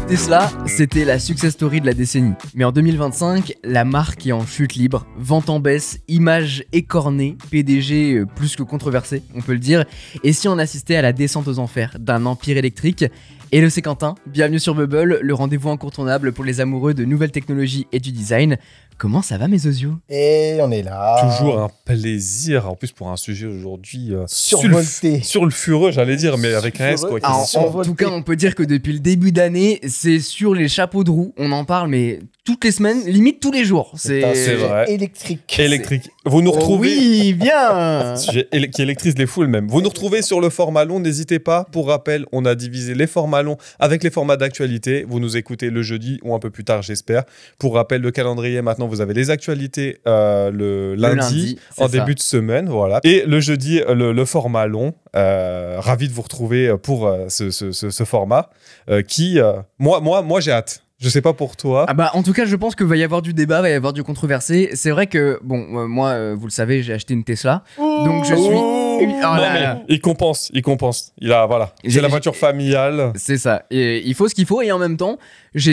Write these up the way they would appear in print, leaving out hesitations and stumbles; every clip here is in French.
Tesla, c'était la success story de la décennie. Mais en 2025, la marque est en chute libre, vente en baisse, image écornée, PDG plus que controversé, on peut le dire. Et si on assistait à la descente aux enfers d'un empire électrique? Hello, c'est Quentin, bienvenue sur Bubble, le rendez-vous incontournable pour les amoureux de nouvelles technologies et du design. Comment ça va mes osios? Et on est là. Toujours un plaisir, en plus pour un sujet aujourd'hui survolté. Sulfureux, j'allais dire, mais avec un S quoi. En tout cas, on peut dire que depuis le début d'année, c'est sur les chapeaux de roue, on en parle mais toutes les semaines, limite tous les jours. C'est vrai. Électrique. Vous nous retrouvez. Oui, bien. Sujet qui électrise les foules même. Vous nous retrouvez sur le format long, n'hésitez pas. Pour rappel, on a divisé les formats longs avec les formats d'actualité. Vous nous écoutez le jeudi ou un peu plus tard, j'espère. Pour rappel, le calendrier, maintenant, vous avez les actualités le lundi en début de semaine, voilà. Et le jeudi, le format long. Ravi de vous retrouver pour ce format qui, moi, j'ai hâte. Je sais pas pour toi. Ah bah en tout cas je pense que va y avoir du débat, va y avoir du controversé. C'est vrai que bon moi vous le savez j'ai acheté une Tesla, donc je suis. Il compense. Il a voilà. C'est la voiture familiale. C'est ça. Et il faut ce qu'il faut et en même temps je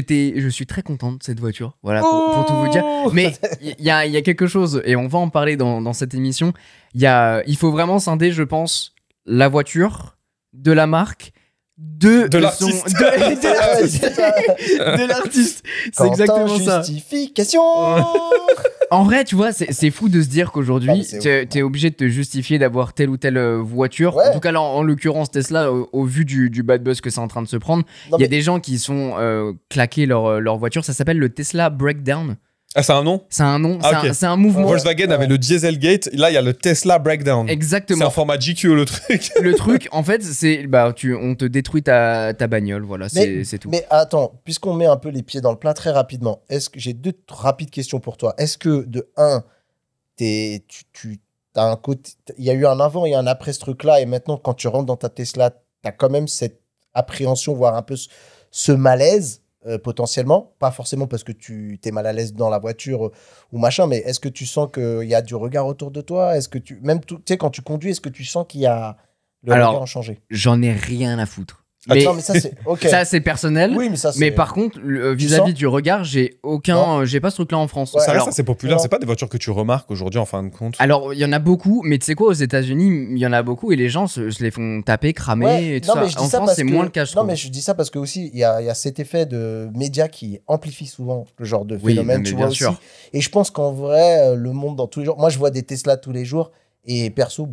suis très content de cette voiture. Voilà pour tout vous dire. Mais il y a quelque chose et on va en parler dans cette émission. Il faut vraiment scinder je pense la voiture de la marque. De l'artiste. De l'artiste. C'est exactement ça. Justification. En vrai, tu vois, c'est fou de se dire qu'aujourd'hui, t'es obligé de te justifier d'avoir telle ou telle voiture. Ouais. En tout cas, là, en l'occurrence, Tesla, au vu du bad buzz que c'est en train de se prendre, il y a des gens qui sont claqués leur voiture. Ça s'appelle le Tesla Breakdown. Ah, c'est un nom? C'est un nom, okay. C'est un mouvement. Volkswagen avait le Dieselgate, là il y a le Tesla Breakdown. Exactement. C'est en format GQ le truc. Le truc, en fait, c'est on te détruit ta bagnole, voilà, c'est tout. Mais attends, puisqu'on met un peu les pieds dans le plat très rapidement, est-ce que j'ai deux rapides questions pour toi? Est-ce que de un, t'as un côté, il y a eu un avant et un après ce truc-là, et maintenant quand tu rentres dans ta Tesla, t'as quand même cette appréhension, voire un peu ce malaise? Potentiellement, pas forcément parce que tu t'es mal à l'aise dans la voiture ou machin, mais est-ce que tu sens qu'il y a du regard autour de toi? Est-ce que quand tu conduis, est-ce que tu sens qu'il y a regard a changé? J'en ai rien à foutre. Mais ça c'est okay. Ça c'est personnel. Oui, mais ça c'est. Mais par contre, vis-à-vis du regard, j'ai pas ce truc-là en France. Ouais. Ça c'est populaire. C'est pas des voitures que tu remarques aujourd'hui en fin de compte. Alors il y en a beaucoup, mais tu sais quoi, aux États-Unis, il y en a beaucoup et les gens se les font taper, cramer et tout ça. En France, c'est moins le cas. Non, mais je dis ça parce que aussi il y a cet effet de médias qui amplifie souvent le genre de phénomène. Tu vois aussi. Et je pense qu'en vrai, le monde dans tous les jours. Moi, je vois des Tesla tous les jours. Et perso,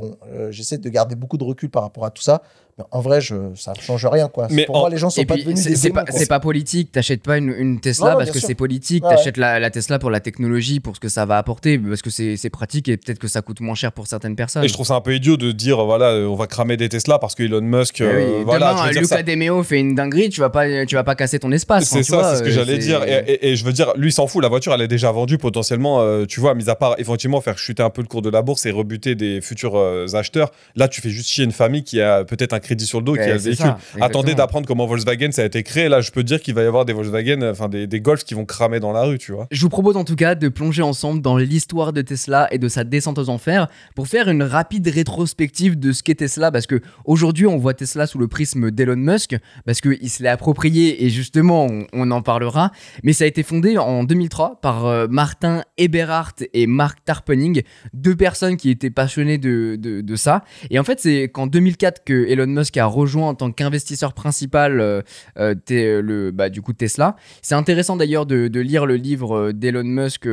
j'essaie de garder beaucoup de recul par rapport à tout ça. Mais en vrai, ça ne change rien, quoi. Mais pour moi, les gens sont pas devenus des démons, c'est pas politique. T'achètes pas une Tesla parce que c'est politique. T'achètes la Tesla pour la technologie, pour ce que ça va apporter, parce que c'est pratique et peut-être que ça coûte moins cher pour certaines personnes. Et je trouve ça un peu idiot de dire, voilà, on va cramer des Tesla parce que Elon Musk... voilà, demain, Luca De Meo fait une dinguerie, tu vas pas casser ton espace. C'est c'est ce que j'allais dire. Et je veux dire, lui, il s'en fout. La voiture, elle est déjà vendue potentiellement, tu vois, mis à part, effectivement, faire chuter un peu le cours de la bourse et rebuter des futurs acheteurs. Là, tu fais juste chier une famille qui a peut-être un crédit sur le dos, qui a le véhicule. Attendez d'apprendre comment Volkswagen ça a été créé. Là, je peux te dire qu'il va y avoir des Volkswagen, enfin des Golf qui vont cramer dans la rue, tu vois. Je vous propose en tout cas de plonger ensemble dans l'histoire de Tesla et de sa descente aux enfers pour faire une rapide rétrospective de ce qu'est Tesla, parce que aujourd'hui on voit Tesla sous le prisme d'Elon Musk, parce qu'il se l'est approprié et justement on en parlera. Mais ça a été fondé en 2003 par Martin Eberhard et Mark Tarpenning, deux personnes qui étaient passionnées de ça. Et en fait, c'est qu'en 2004 que Elon Musk a rejoint en tant qu'investisseur principal du coup Tesla. C'est intéressant d'ailleurs de lire le livre d'Elon Musk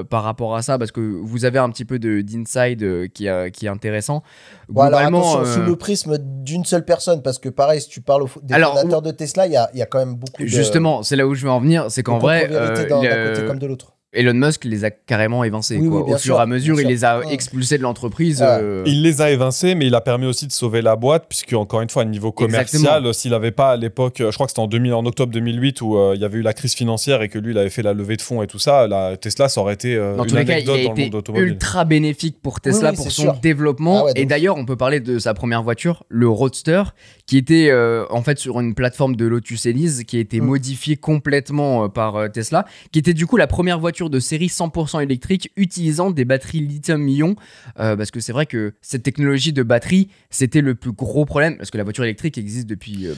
par rapport à ça, parce que vous avez un petit peu d'inside qui est intéressant. Globalement, sous le prisme d'une seule personne, parce que pareil, si tu parles des fondateurs de Tesla, il y a quand même beaucoup de... Justement, c'est là où je veux en venir, c'est qu'en vrai... d'un côté comme de l'autre. Elon Musk les a carrément évincés. Au fur et à mesure, il les a expulsés de l'entreprise. Il les a évincés, mais il a permis aussi de sauver la boîte, puisque encore une fois, au niveau commercial, s'il n'avait pas à l'époque, je crois que c'était en octobre 2008 où il y avait eu la crise financière et que lui, il avait fait la levée de fonds et tout ça, la Tesla, ça aurait été dans une anecdote dans le monde automobile. Ultra bénéfique pour Tesla, pour son développement. Et d'ailleurs, on peut parler de sa première voiture, le Roadster, qui était en fait sur une plateforme de Lotus Elise, qui a été modifiée complètement par Tesla, qui était du coup la première voiture voiture de série 100% électrique utilisant des batteries lithium-ion, parce que c'est vrai que cette technologie de batterie, c'était le plus gros problème, parce que la voiture électrique existe depuis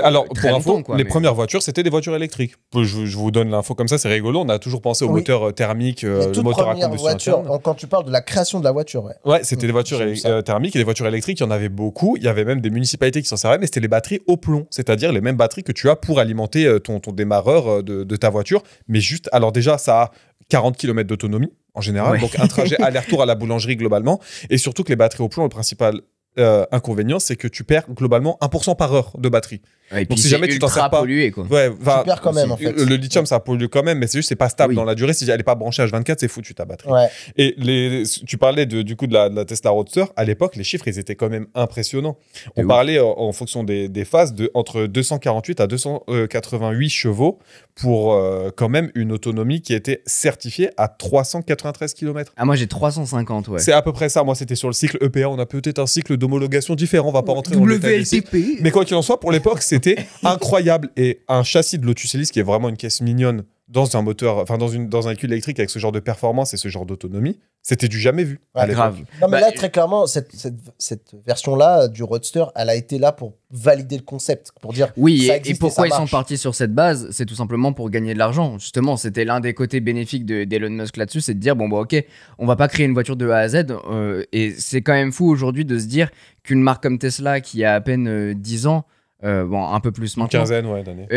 alors, très pour info, longtemps, quoi, les mais- premières voitures, c'était des voitures électriques. Je vous donne l'info comme ça, c'est rigolo. On a toujours pensé au Oui. moteur thermique, Les le toutes moteur à premières combustion voitures, interne. quand tu parles de la création de la voiture, ouais. Ouais, c'était des voitures j'ai vu ça. thermiques et des voitures électriques, il y en avait beaucoup. Il y avait même des municipalités qui s'en servaient, mais c'était les batteries au plomb, c'est-à-dire les mêmes batteries que tu as pour alimenter ton démarreur de ta voiture. Mais juste, alors déjà, ça a 40 km d'autonomie en général, Ouais. donc un trajet aller-retour à la boulangerie globalement. Et surtout que les batteries au plomb, le principal inconvénient, c'est que tu perds globalement 1% par heure de batterie. Ouais, et Donc, puis si c'est jamais tu t'en ultra sers pas- pollué, quoi. Ouais, Tu perds quand même, en fait. Le lithium, ça pollue quand même, mais c'est juste, c'est pas stable Oui. dans la durée. Si elle n'est pas branchée H24, c'est foutu ta batterie. Ouais. Et tu parlais du coup de la Tesla Roadster. À l'époque, les chiffres, ils étaient quand même impressionnants. On ouf. parlait en fonction des phases entre 248 à 288 chevaux pour quand même une autonomie qui était certifiée à 393 km. Ah, moi j'ai 350, ouais. C'est à peu près ça. Moi, c'était sur le cycle EPA. On a peut-être un cycle d'homologation différent. On va pas rentrer dans le détail ici. WLTP. Mais quoi qu'il en soit, pour l'époque, c'était incroyable. Et un châssis de Lotus Elise qui est vraiment une caisse mignonne dans un moteur, enfin dans un véhicule électrique avec ce genre de performance et ce genre d'autonomie, c'était du jamais vu à Ouais, l'époque. Grave. Non, mais Bah, là, très clairement, cette version-là du Roadster, elle a été là pour valider le concept, pour dire Oui, ça et existe pourquoi ça ils sont marche. partis sur cette base? C'est tout simplement pour gagner de l'argent. Justement, c'était l'un des côtés bénéfiques d'Elon Musk là-dessus, c'est de dire, bon, bah ok, on va pas créer une voiture de A à Z. Et c'est quand même fou aujourd'hui de se dire qu'une marque comme Tesla, qui a à peine 10 ans, bon, un peu plus Une maintenant, quinzaine d'années.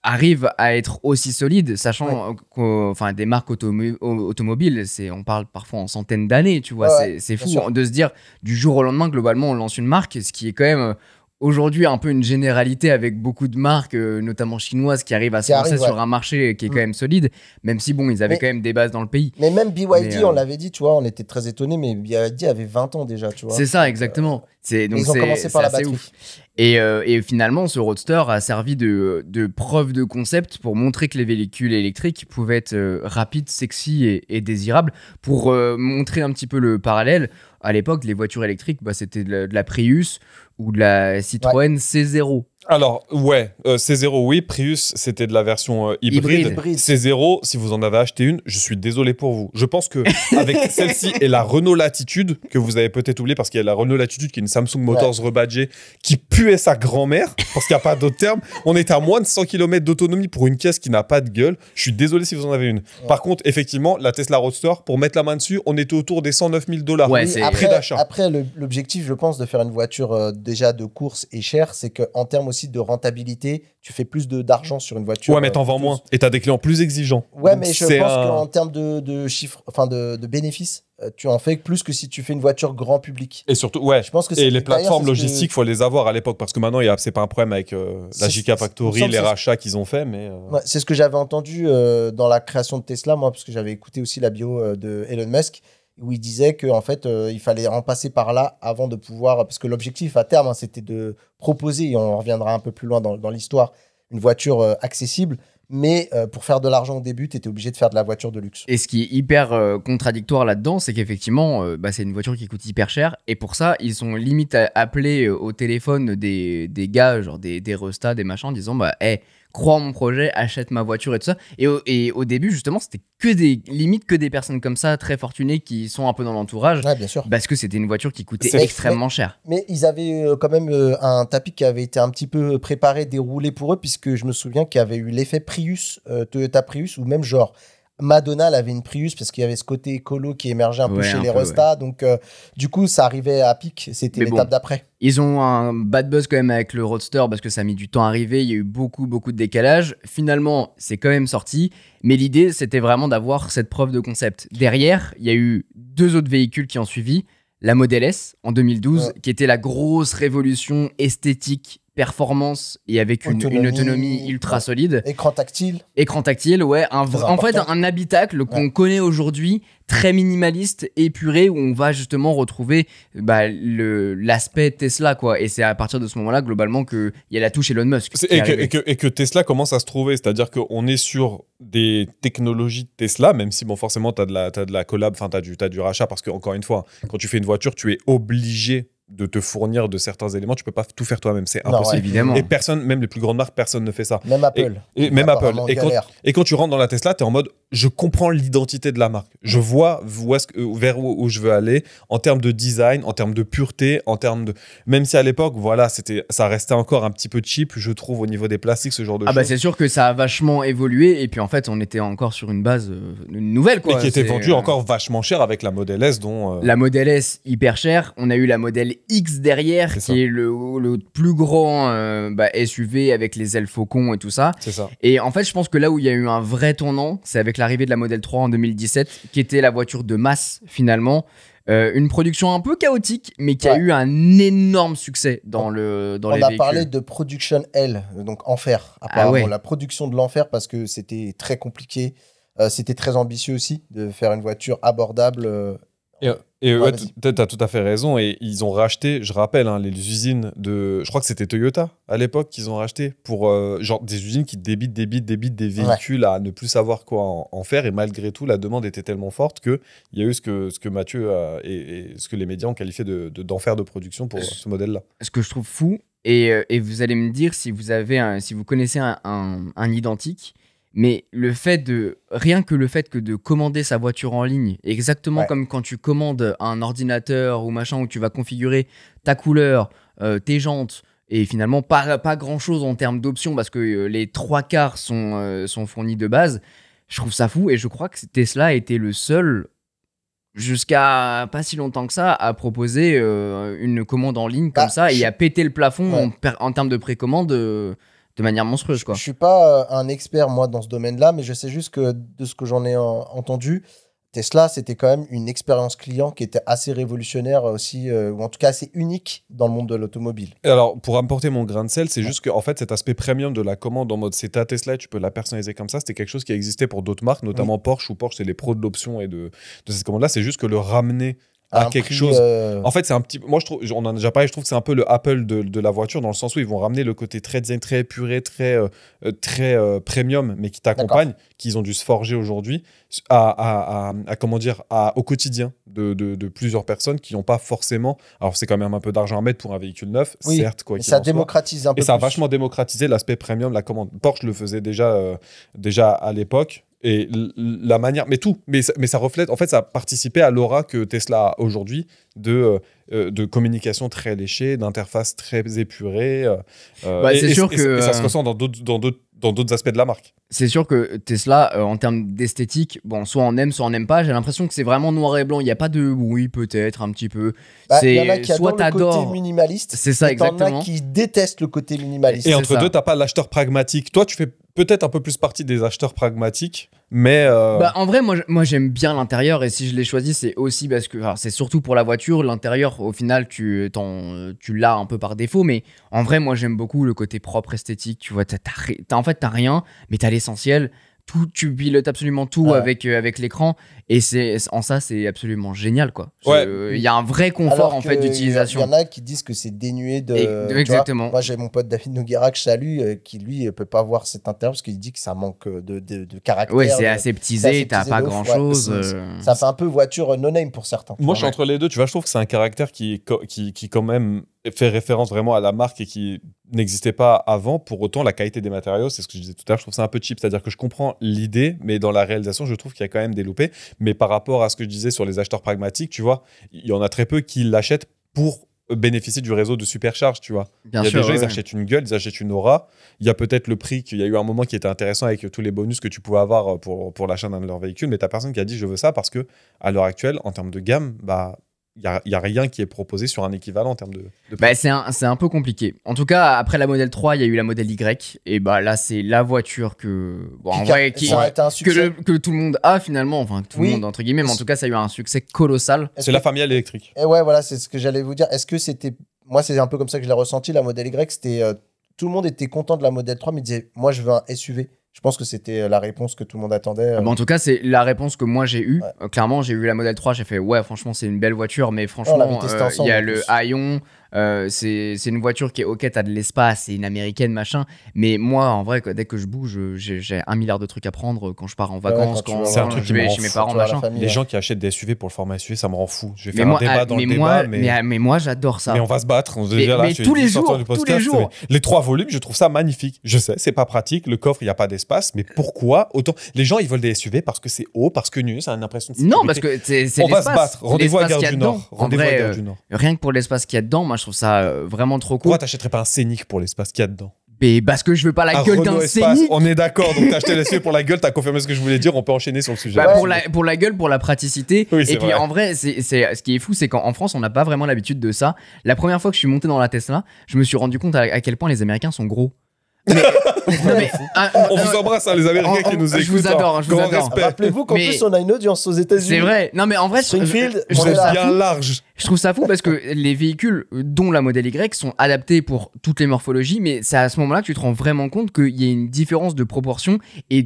arrive à être aussi solide, sachant enfin des marques automobiles, on parle parfois en centaines d'années, tu vois, Ouais, c'est bien fou sûr. de se dire du jour au lendemain, globalement, on lance une marque, ce qui est quand même aujourd'hui un peu une généralité avec beaucoup de marques, notamment chinoises, qui arrivent à se Qui lancer arrivent, sur ouais. un marché qui est quand Mm. même solide, même si bon, ils avaient Mais- quand même des bases dans le pays. Mais même BYD, Mais, on l'avait dit, tu vois, on était très étonnés, mais BYD avait 20 ans déjà, tu vois. C'est ça, exactement. Donc Ils ont commencé par c'est la assez batterie. ouf. Et finalement, ce Roadster a servi de preuve de concept pour montrer que les véhicules électriques pouvaient être rapides, sexy et désirables. Pour montrer un petit peu le parallèle, à l'époque, les voitures électriques, bah, c'était de la Prius ou de la Citroën C0. Alors, ouais, C0, oui. Prius, c'était de la version hybride. Hybride. C0, si vous en avez acheté une, je suis désolé pour vous. Je pense que avec celle-ci et la Renault Latitude, que vous avez peut-être oublié parce qu'il y a la Renault Latitude qui est une Samsung Motors rebadgée, qui puait sa grand-mère, parce qu'il n'y a pas d'autre terme. On est à moins de 100 km d'autonomie pour une caisse qui n'a pas de gueule. Je suis désolé si vous en avez une. Par contre, effectivement, la Tesla Roadster, pour mettre la main dessus, on était autour des 109 000 $. Ouais, Oui, c'est- prix d'achat. Après, l'objectif, je pense, de faire une voiture déjà de course et chère, c'est qu'en termes aussi de rentabilité, tu fais plus d'argent sur une voiture. Ouais, mais t'en vends coûteuse. moins. Et t'as des clients plus exigeants. Ouais, Donc, mais je c'est pense un- qu'en termes de chiffres, enfin de bénéfices, tu en fais plus que si tu fais une voiture grand public. Et surtout, ouais. Je pense que c'est Et les d'ailleurs, plateformes c'est ce que- logistiques, faut les avoir à l'époque parce que maintenant, c'est pas un problème avec la C'est- JK Factory, il me semble les que c'est- rachats qu'ils ont fait, mais Ouais, c'est ce que j'avais entendu dans la création de Tesla, moi, parce que j'avais écouté aussi la bio de Elon Musk, où il disait qu'en fait, il fallait en passer par là avant de pouvoir. Parce que l'objectif à terme, hein, c'était de proposer, et on reviendra un peu plus loin dans l'histoire, une voiture accessible. Mais pour faire de l'argent au début, tu étais obligé de faire de la voiture de luxe. Et ce qui est hyper contradictoire là-dedans, c'est qu'effectivement, bah, c'est une voiture qui coûte hyper cher. Et pour ça, ils sont limite appelés au téléphone des gars, genre des restas, des machins, en disant bah, hey, crois en mon projet, achète ma voiture et tout ça. Et au début, justement, c'était limite que des personnes comme ça, très fortunées, qui sont un peu dans l'entourage, Ouais, bien sûr. parce que c'était une voiture qui coûtait C'est- extrêmement cher. Mais ils avaient quand même un tapis qui avait été un petit peu préparé, déroulé pour eux, puisque je me souviens qu'il y avait eu l'effet Prius, Toyota Prius, ou même genre Madonna elle avait une Prius, parce qu'il y avait ce côté écolo qui émergeait un peu Ouais, chez un les peu, restas. Donc, du coup, ça arrivait à pic. C'était Mais l'étape bon. d'après. Ils ont un bad buzz quand même avec le Roadster parce que ça a mis du temps à arriver, il y a eu beaucoup de décalage. Finalement, c'est quand même sorti, mais l'idée c'était vraiment d'avoir cette preuve de concept. Derrière, il y a eu 2 autres véhicules qui ont suivi, la Model S en 2012, Ouais. qui était la grosse révolution esthétique, performance et avec une autonomie ultra ouais. solide. Écran tactile. Écran tactile, ouais, Très en fait important. un habitacle qu'on Ouais. connaît aujourd'hui, très minimaliste, épuré, où on va justement retrouver bah, l'aspect Tesla, quoi. Et c'est à partir de ce moment-là, globalement, qu'il y a la touche Elon Musk. qui est arrivée. Et que Tesla commence à se trouver, c'est-à-dire qu'on est sur des technologies de Tesla, même si bon, forcément, tu as de la collab, enfin, tu as du rachat, parce que, encore une fois, quand tu fais une voiture, tu es obligé de te fournir de certains éléments, tu peux pas tout faire toi-même, c'est Non, impossible. ouais. Évidemment. Et personne, même les plus grandes marques, personne ne fait ça. Même Apple. Et même Apple. Apparemment, galère. Et quand tu rentres dans la Tesla, tu es en mode, je comprends l'identité de la marque. Je vois vers où je veux aller en termes de design, en termes de pureté, en termes de... Même si à l'époque, voilà, ça restait encore un petit peu cheap, je trouve, au niveau des plastiques, ce genre de Ah bah choses. c'est sûr que ça a vachement évolué et puis en fait on était encore sur une base nouvelle quoi. Et qui était C'est, vendu encore vachement cher avec la Model S dont... La Model S hyper chère, on a eu la Model X derrière C'est qui ça. est le plus grand SUV avec les ailes faucons et tout ça. C'est ça. Et en fait je pense que là où il y a eu un vrai tournant, c'est avec l'arrivée de la Model 3 en 2017 qui était la voiture de masse finalement. Une production un peu chaotique mais qui a Ouais. eu un énorme succès dans les On a véhicules. parlé de Production L, donc Enfer, apparemment. ouais. La production de l'Enfer, parce que c'était très compliqué. C'était très ambitieux aussi de faire une voiture abordable. Et Ouais, ouais, vas-y. t'as tout à fait raison. Et ils ont racheté, je rappelle, hein, les usines de. Je crois que c'était Toyota à l'époque qu'ils ont racheté pour genre des usines qui débitent des véhicules à ne plus savoir quoi en faire. Et malgré tout, la demande était tellement forte qu'il y a eu ce que Mathieu et ce que les médias ont qualifié d'enfer de production pour ce modèle-là. Ce que je trouve fou, et vous allez me dire si vous connaissez un identique, mais rien que le fait que de commander sa voiture en ligne, exactement Ouais. comme quand tu commandes un ordinateur ou machin où tu vas configurer ta couleur, tes jantes, et finalement pas grand chose en termes d'options parce que les 3 quarts sont fournis de base, je trouve ça fou et je crois que Tesla était le seul jusqu'à pas si longtemps que ça à proposer une commande en ligne comme Bah, ça et je- à péter le plafond Ouais. en termes de précommande de manière monstrueuse quoi. Je suis pas un expert, moi, dans ce domaine-là, mais je sais juste que de ce que j'en ai entendu, Tesla, c'était quand même une expérience client qui était assez révolutionnaire aussi, ou en tout cas assez unique dans le monde de l'automobile. Et alors, pour apporter mon grain de sel, c'est juste que en fait, cet aspect premium de la commande en mode c'est ta Tesla et tu peux la personnaliser comme ça, c'était quelque chose qui existait pour d'autres marques, notamment Porsche, où Porsche, c'est les pros de l'option et de cette commande-là. C'est juste que le ramener à un quelque prix, chose. En fait, c'est un petit. Moi, je trouve, on en a déjà parlé, je trouve que c'est un peu le Apple de la voiture, dans le sens où ils vont ramener le côté très design, très épuré, très premium, mais qui t'accompagne, qu'ils ont dû se forger aujourd'hui, comment dire, au quotidien de plusieurs personnes qui n'ont pas forcément. Alors, c'est quand même un peu d'argent à mettre pour un véhicule neuf, Oui, certes, quoi et qu'il ça en soit. démocratise un peu Et ça a plus. vachement démocratisé l'aspect premium, la commande. Porsche le faisait déjà à l'époque. Et la manière, mais ça reflète, en fait, ça a participé à l'aura que Tesla a aujourd'hui de communication très léchée, d'interface très épurée. C'est sûr que, et ça se ressent dans d'autres aspects de la marque. C'est sûr que Tesla, en termes d'esthétique, bon, soit on aime, soit on n'aime pas. J'ai l'impression que c'est vraiment noir et blanc. Il n'y a pas de oui, peut-être, un petit peu. Il y en a qui soit adorent le côté t'adores. minimaliste. C'est ça, et t'en exactement. as qui détestent le côté minimaliste. Et c'est entre ça. deux, t'as pas l'acheteur pragmatique. Toi, tu fais peut-être un peu plus partie des acheteurs pragmatiques, mais En vrai, moi j'aime bien l'intérieur et si je l'ai choisi, c'est aussi parce que alors, c'est surtout pour la voiture. L'intérieur, au final, tu l'as un peu par défaut, mais en vrai, moi j'aime beaucoup le côté propre, esthétique. Tu vois, en fait, t'as rien, mais t'as l'essentiel. Tout, tu pilotes absolument tout Ouais. avec l'écran et en ça c'est absolument génial quoi. Ouais. Il y a un vrai confort Alors en fait que d'utilisation. Il y en a qui disent que c'est dénué de. Et- tu vois. exactement. Moi, j'ai mon pote David Noguera que je salue, qui lui peut pas voir cet intérieur parce qu'il dit que ça manque de caractère. Ouais, c'est de- aseptisé, t'as aseptisé pas de ouf, grand ouais. chose. Ça fait un peu voiture no-name pour certains. moi, je suis Ouais. entre les deux. Tu vois, je trouve que c'est un caractère qui quand même fait référence vraiment à la marque et qui n'existait pas avant. Pour autant, la qualité des matériaux, c'est ce que je disais tout à l'heure, je trouve ça un peu cheap. C'est-à-dire que je comprends l'idée, mais dans la réalisation, je trouve qu'il y a quand même des loupés. Mais par rapport à ce que je disais sur les acheteurs pragmatiques, tu vois, il y en a très peu qui l'achètent pour bénéficier du réseau de supercharge, tu vois. Bien Il y a sûr, des gens, ouais, ils ouais. achètent une gueule, ils achètent une aura. Il y a peut-être le prix, qu'il y a eu un moment qui était intéressant avec tous les bonus que tu pouvais avoir pour l'achat d'un de leurs véhicules, mais t'as personne qui a dit je veux ça parce que à l'heure actuelle, en termes de gamme, bah il y a rien qui est proposé sur un équivalent en termes de prix. Bah, c'est un peu compliqué. En tout cas, après la modèle 3, il y a eu la modèle Y. Et bah là, c'est la voiture en vrai, ça a été un succès. que tout le monde a finalement. Enfin, tout Oui. le monde, entre guillemets. Mais en tout cas, ça a eu un succès colossal. Est-ce C'est que- la familiale électrique. Et ouais, voilà, c'est ce que j'allais vous dire. Est-ce que c'était. Moi, c'est un peu comme ça que je l'ai ressenti, la modèle Y. C'était. Tout le monde était content de la modèle 3, mais disait, moi, je veux un SUV. Je pense que c'était la réponse que tout le monde attendait. Bah, en tout cas, c'est la réponse que moi j'ai eue. Ouais. Clairement, j'ai vu la modèle 3, j'ai fait ouais, franchement, c'est une belle voiture. Mais On franchement, l'avait testé ensemble, il y a en le plus. haillon, C'est une voiture qui est ok, t'as de l'espace, c'est une américaine, machin. Mais moi, en vrai, dès que je bouge, j'ai 1 milliard de trucs à prendre quand je pars en vacances, quand tu vas C'est un quand truc je qui me vais rend chez mes fou, parents, tu vois, la machin. famille, Les ouais. gens qui achètent des SUV pour le format SUV, ça me rend fou. Je vais Mais faire moi, un débat dans le moi, débat, mais moi, j'adore ça. mais on va se battre. On se dit, là, mais je tous dis les sortir jours, du tous les podcast, jours. mais les 3 volumes, je trouve ça magnifique. Je sais, c'est pas pratique. Le coffre, il n'y a pas d'espace. Mais pourquoi autant les gens, ils veulent des SUV parce que c'est haut, parce que nu, ça a une impression de sécurité. Non, parce que c'est on va se l'espace. battre. Rendez-vous à L'espace Gare qu'il y du a Nord. dedans. En Rendez-vous à vrai, Gare du Nord. rien que pour l'espace qu'il y a dedans, moi, je trouve ça vraiment trop cool. Pourquoi t'achèterais pas un Scénic pour l'espace qu'il y a dedans? Mais parce que je veux pas la Un gueule Renault d'un Espace, Scénic. on est d'accord. Donc t'as acheté le SUV pour la gueule, t'as confirmé ce que je voulais dire. On peut enchaîner sur le sujet. Bah, Ouais. pour la gueule, pour la praticité. Oui, c'est et puis vrai. en vrai, ce qui est fou, c'est qu'en France, on n'a pas vraiment l'habitude de ça. La première fois que je suis monté dans la Tesla, je me suis rendu compte à quel point les Américains sont gros. Mais, non, mais, On vous embrasse, hein, les Américains qui nous écoutent. je vous adore, je vous Grand adore. respect. Rappelez-vous qu'en Mais- plus, on a une audience aux États-Unis. c'est vrai. Non, mais en vrai, Springfield, je Ils on trouve est sont ça là. bien fou. larges. Je trouve ça fou parce que les véhicules, dont la modèle Y, sont adaptés pour toutes les morphologies, mais c'est à ce moment-là que tu te rends vraiment compte qu'il y a une différence de proportion et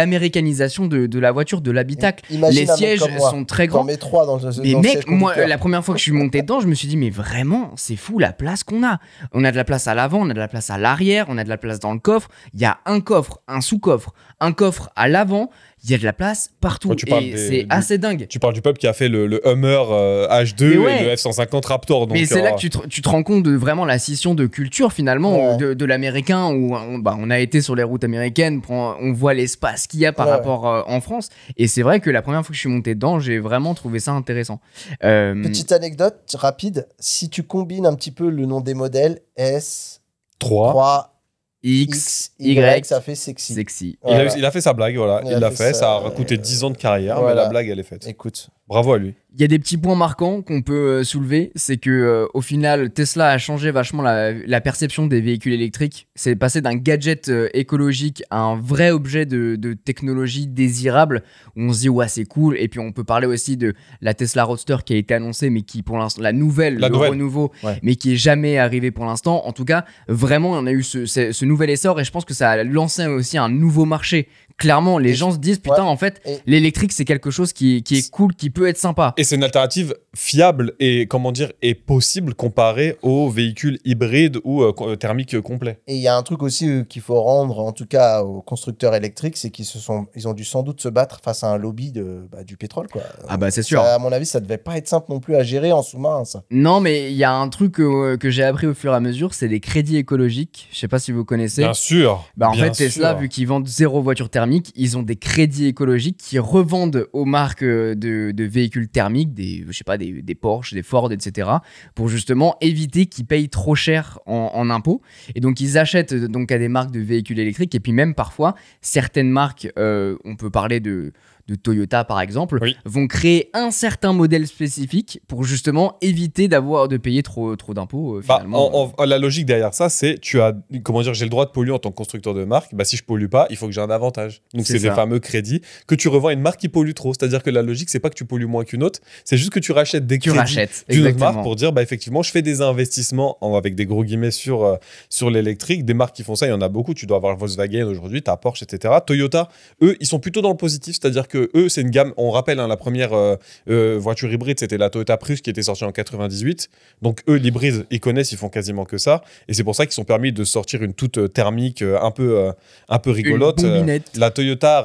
d'américanisation de la voiture, de l'habitacle. Imagine Les un mec sièges comme moi. sont très J'en grands. mets 3 dans le Mais dans le mec, siège moi, conducteur. la première fois que je suis monté dedans, je me suis dit, mais vraiment, c'est fou la place qu'on a. On a de la place à l'avant, on a de la place à l'arrière, on a de la place dans le coffre. Il y a un coffre, un sous-coffre, un coffre à l'avant. Il y a de la place partout. Quand tu parles Et des- c'est du- assez dingue. Tu parles du peuple qui a fait le Hummer H2 Mais ouais. et le F-150 Raptor. Donc, Mais c'est là que tu te rends compte de vraiment la scission de culture finalement Ouais. de l'américain où on a été sur les routes américaines, on voit l'espace qu'il y a par Ouais. rapport en France. Et c'est vrai que la première fois que je suis monté dedans, j'ai vraiment trouvé ça intéressant. Petite anecdote rapide, si tu combines un petit peu le nom des modèles, S, 3. 3, X, X, Y, Y, ça fait sexy. sexy. Voilà. Il a fait sa blague, voilà. Il Il a l'a fait fait. Ça a ça, coûté 10 ans de carrière, mais voilà. la blague, elle est faite. Écoute, Bravo à lui. Il y a des petits points marquants qu'on peut soulever, c'est que au final Tesla a changé vachement la perception des véhicules électriques. C'est passé d'un gadget écologique à un vrai objet de technologie désirable où on se dit ouais c'est cool. Et puis on peut parler aussi de la Tesla Roadster qui a été annoncée mais qui pour l'instant le nouvelle. renouveau, Ouais. mais qui est jamais arrivé pour l'instant. En tout cas vraiment on a eu ce nouvel essor et je pense que ça a lancé aussi un nouveau marché. Clairement les gens se disent putain Ouais. en fait Et- l'électrique c'est quelque chose qui est cool, qui peut être sympa. Et c'est une alternative fiable et, comment dire, et possible comparée aux véhicules hybrides ou thermiques complets. et il y a un truc aussi qu'il faut rendre, en tout cas aux constructeurs électriques, c'est ils ont dû sans doute se battre face à un lobby du pétrole, quoi. Ah bah c'est sûr. Ça, à mon avis, ça devait pas être simple non plus à gérer en sous-marin, ça. Non, mais il y a un truc que j'ai appris au fur et à mesure, c'est les crédits écologiques. Je sais pas si vous connaissez. Bien sûr. Bah en bien fait, Tesla, sûr. vu qu'ils vendent zéro voiture thermique, ils ont des crédits écologiques qui revendent aux marques de véhicules thermiques, je sais pas, des Porsche, des Ford, etc., pour justement éviter qu'ils payent trop cher en impôts. Et donc, ils achètent donc à des marques de véhicules électriques. Et puis même parfois, certaines marques, on peut parler de Toyota par exemple, Oui. vont créer un certain modèle spécifique pour justement éviter de payer trop d'impôts Bah, finalement. la logique derrière ça, c'est comment dire, j'ai le droit de polluer en tant que constructeur de marque. Bah, si je pollue pas, il faut que j'ai un avantage. Donc C'est c'est des ça. fameux crédits que tu revends à une marque qui pollue trop. C'est-à-dire que la logique, c'est pas que tu pollues moins qu'une autre, c'est juste que tu rachètes des Tu crédits rachètes, d'une autre exactement. marque pour dire bah effectivement, je fais des investissements avec des gros guillemets sur l'électrique. Des marques qui font ça, il y en a beaucoup. Tu dois avoir Volkswagen aujourd'hui, t'as Porsche, etc. Toyota, eux, ils sont plutôt dans le positif, c'est-à-dire que eux, c'est une gamme. On rappelle, hein, la première voiture hybride, c'était la Toyota Prius qui était sortie en 98. Donc eux, l'hybride, ils connaissent, ils font quasiment que ça. Et c'est pour ça qu'ils sont permis de sortir une toute thermique un peu rigolote. Une bombinette. La Toyota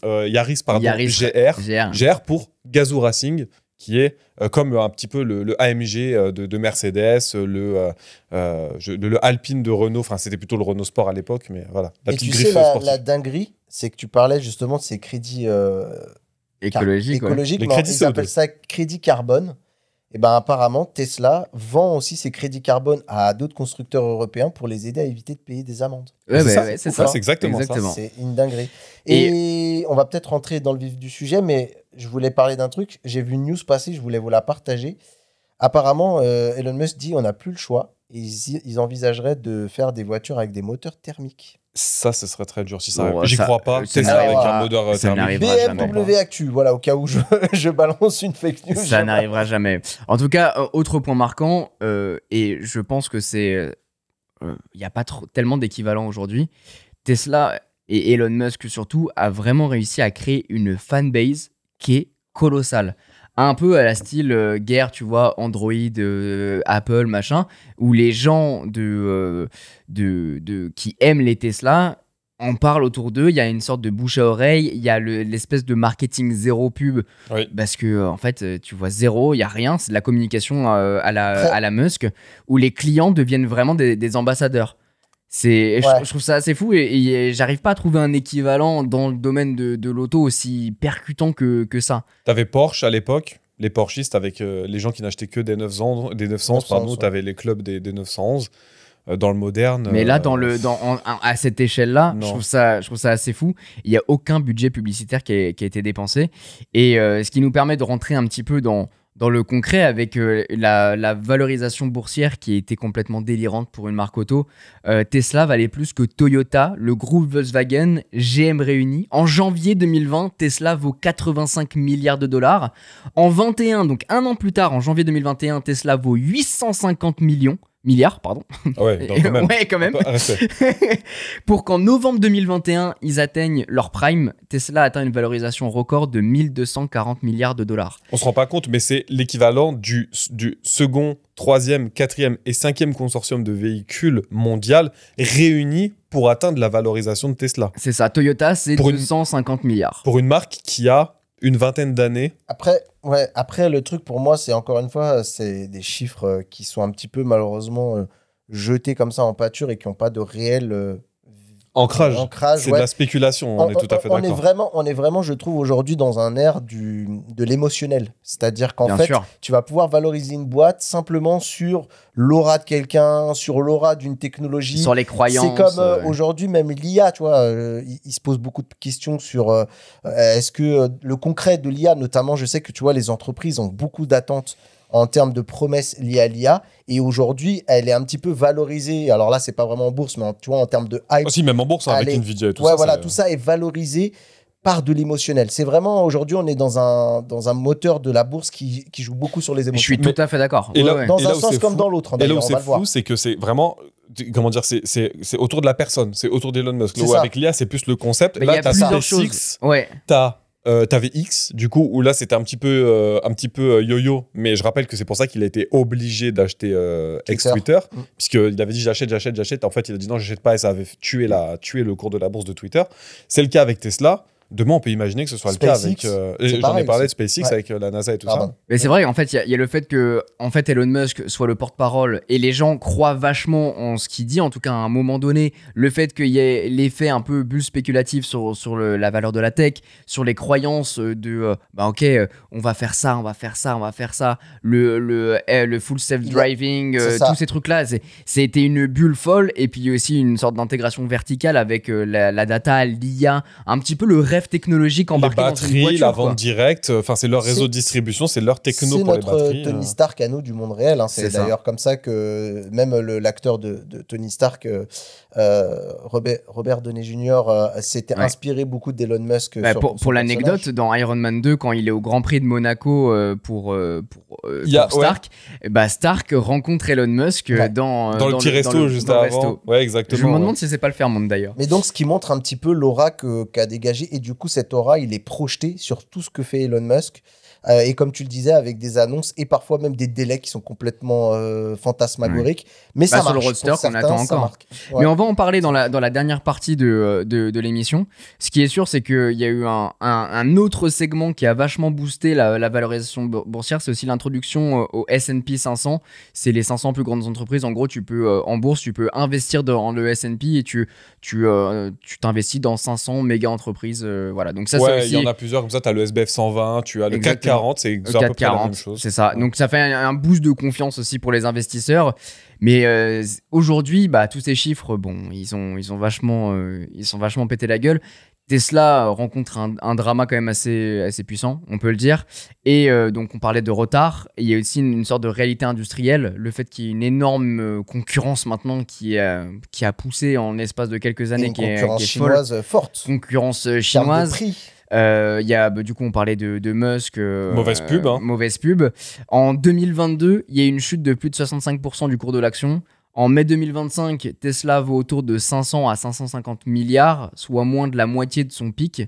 Yaris, pardon, Yaris, GR. GR pour Gazoo Racing, qui est comme un petit peu le AMG de Mercedes, le Alpine de Renault. Enfin, c'était plutôt le Renault Sport à l'époque, mais voilà. La Et petite tu sais, griffe la sportive. dinguerie, c'est que tu parlais justement de ces crédits Écologique, ouais. écologiques, Les mais crédits ils CO2. appellent ça crédit carbone. Et ben apparemment, Tesla vend aussi ses crédits carbone à d'autres constructeurs européens pour les aider à éviter de payer des amendes. Ouais, C'est ça, ouais, c'est ça, ça. c'est exactement ça. Exactement. C'est une dinguerie. Et on va peut-être rentrer dans le vif du sujet, mais je voulais parler d'un truc. J'ai vu une news passer, je voulais vous la partager. Apparemment, Elon Musk dit on n'a plus le choix. Et ils envisageraient de faire des voitures avec des moteurs thermiques. Ça, ce serait très dur si ça Bon, arrive. ouais, J'y ça- crois pas. ça Tesla n'arrivera- avec un moteur ça thermique. n'arrivera jamais. BMW Actu, voilà, au cas où je balance une fake news. Ça n'arrivera jamais. En tout cas, autre point marquant, et je pense que c'est. Il n'y a pas tellement d'équivalent aujourd'hui. Tesla et Elon Musk surtout a vraiment réussi à créer une fanbase qui est colossale. un peu à la style guerre, tu vois, Android, Apple, machin, où les gens qui aiment les Tesla en parlent autour d'eux. Il y a une sorte de bouche à oreille, il y a l'espèce de marketing zéro pub, Oui. parce que en fait, tu vois zéro, il y a rien, c'est de la communication à la Musk, où les clients deviennent vraiment des ambassadeurs. Ouais. Je trouve ça assez fou et j'arrive pas à trouver un équivalent dans le domaine de l'auto aussi percutant que ça. T'avais Porsche à l'époque, les Porschistes avec les gens qui n'achetaient que des 911, pardon, ouais. t'avais les clubs des 911. Dans le moderne. Mais là, à cette échelle-là, Non. je trouve ça assez fou. Il n'y a aucun budget publicitaire qui a été dépensé. Et ce qui nous permet de rentrer un petit peu dans le concret avec la valorisation boursière qui a été complètement délirante pour une marque auto. Tesla valait plus que Toyota, le groupe Volkswagen, GM réunis. En janvier 2020, Tesla vaut 85 milliards de dollars. En 21, donc un an plus tard, en janvier 2021, Tesla vaut 850 milliards, pardon. Ah ouais, donc quand même. Ouais, quand même. Respect. Pour qu'en novembre 2021, ils atteignent leur prime, Tesla atteint une valorisation record de 1240 milliards de dollars. On se rend pas compte, mais c'est l'équivalent du second, troisième, quatrième et cinquième consortium de véhicules mondial réunis pour atteindre la valorisation de Tesla. C'est ça, Toyota, c'est Pour 250 milliards. Pour une marque qui a une vingtaine d'années. Après, le truc pour moi, c'est encore une fois, c'est des chiffres qui sont un petit peu malheureusement jetés comme ça en pâture et qui n'ont pas de réel Ancrage. C'est ouais. de la spéculation, on est tout à fait d'accord. On est vraiment, je trouve, aujourd'hui dans un ère de l'émotionnel. C'est-à-dire qu'en Bien fait, sûr. tu vas pouvoir valoriser une boîte simplement sur l'aura de quelqu'un, sur l'aura d'une technologie. Sur les croyances. C'est comme aujourd'hui, même l'IA, tu vois, il se pose beaucoup de questions sur est-ce que le concret de l'IA, notamment, je sais que tu vois, les entreprises ont beaucoup d'attentes en termes de promesses liées à l'IA. Et aujourd'hui, elle est un petit peu valorisée. Alors là, c'est pas vraiment en bourse, mais tu vois, en termes de hype. Aussi, même en bourse, avec Allez, Nvidia et tout ouais, ça. voilà, tout ça est valorisé par de l'émotionnel. C'est vraiment, aujourd'hui, on est dans un moteur de la bourse qui joue beaucoup sur les Je émotions. suis tout à fait d'accord. Et là- Ouais. Dans et là un où sens c'est comme fou- dans l'autre, Et là d'ailleurs, où on c'est va le voir. fou, c'est que c'est vraiment. Comment dire, c'est autour de la personne, c'est autour d'Elon Musk. C'est Là où ça. avec l'IA, c'est plus le concept. Mais il y Là, a t'as plusieurs SpaceX, choses. Ouais. t'avais X, du coup, où là, c'était un petit peu yo-yo. Mais je rappelle que c'est pour ça qu'il a été obligé d'acheter ex-Twitter, puisqu'il avait dit j'achète. En fait, il a dit non, j'achète pas, et ça avait tué le cours de la bourse de Twitter. C'est le cas avec Tesla. Demain, on peut imaginer que ce soit le cas avec. SpaceX, J'en ai pareil parlé de aussi. SpaceX Ouais. avec la NASA et tout Pardon. ça. Mais c'est vrai, en fait, il y a le fait que en fait, Elon Musk soit le porte-parole et les gens croient vachement en ce qu'il dit, en tout cas à un moment donné, le fait qu'il y ait l'effet un peu bulle spéculative sur la valeur de la tech, sur les croyances on va faire ça, le full self-driving, C'est ça. tous ces trucs-là, c'était une bulle folle et puis aussi une sorte d'intégration verticale avec la data, l'IA, un petit peu le rêve technologique Les embarqué dans une batteries, voiture. la quoi. vente directe, enfin, c'est leur réseau C'est- de distribution, c'est leur techno C'est pour les notre batteries. Tony Stark à nous du monde réel. Hein. C'est C'est ça. d'ailleurs comme ça que même l'acteur de Tony Stark, Robert Downey Jr., s'était Ouais. inspiré beaucoup d'Elon Musk. Bah, sur pour son l'anecdote, personnage. dans Iron Man 2, quand il est au Grand Prix de Monaco pour Stark, bah Stark rencontre Elon Musk Ouais. dans le petit resto juste dans le avant. resto. Ouais, exactement. Je me ouais. demande si c'est pas le Fairmont d'ailleurs. Mais donc, ce qui montre un petit peu l'aura qu'a dégagé. Et du coup, cette aura, il est projeté sur tout ce que fait Elon Musk. Et comme tu le disais, avec des annonces et parfois même des délais qui sont complètement fantasmagoriques. Mais ça Sur marche. le roster Pour qu'on certains, attend ça encore. marque. Ouais. Mais on va en parler dans la dernière partie de l'émission. Ce qui est sûr, c'est qu'il y a eu un autre segment qui a vachement boosté la valorisation boursière. C'est aussi l'introduction au S&P 500. C'est les 500 plus grandes entreprises. En gros, tu peux en bourse, tu peux investir dans le S&P et tu t'investis dans 500 méga entreprises. Voilà. Donc ça, c'est Ouais, il aussi y en a plusieurs comme ça. Tu as le SBF 120, tu as le CAC Exactement. 40, c'est à peu près la même 440, chose. c'est ça. Donc ça fait un boost de confiance aussi pour les investisseurs. Mais aujourd'hui, bah, tous ces chiffres, bon, ils sont vachement pété la gueule. Tesla rencontre un drama quand même assez puissant, on peut le dire. Et donc on parlait de retard. Et il y a aussi une sorte de réalité industrielle, le fait qu'il y ait une énorme concurrence maintenant qui a poussé en l'espace de quelques Et années, une qui est concurrence folle. chinoise forte. Concurrence En termes de chinoise. prix. Il y a, du coup, on parlait de Musk. Mauvaise pub, hein. Mauvaise pub. En 2022, il y a une chute de plus de 65% du cours de l'action. En mai 2025, Tesla vaut autour de 500 à 550 milliards, soit moins de la moitié de son pic.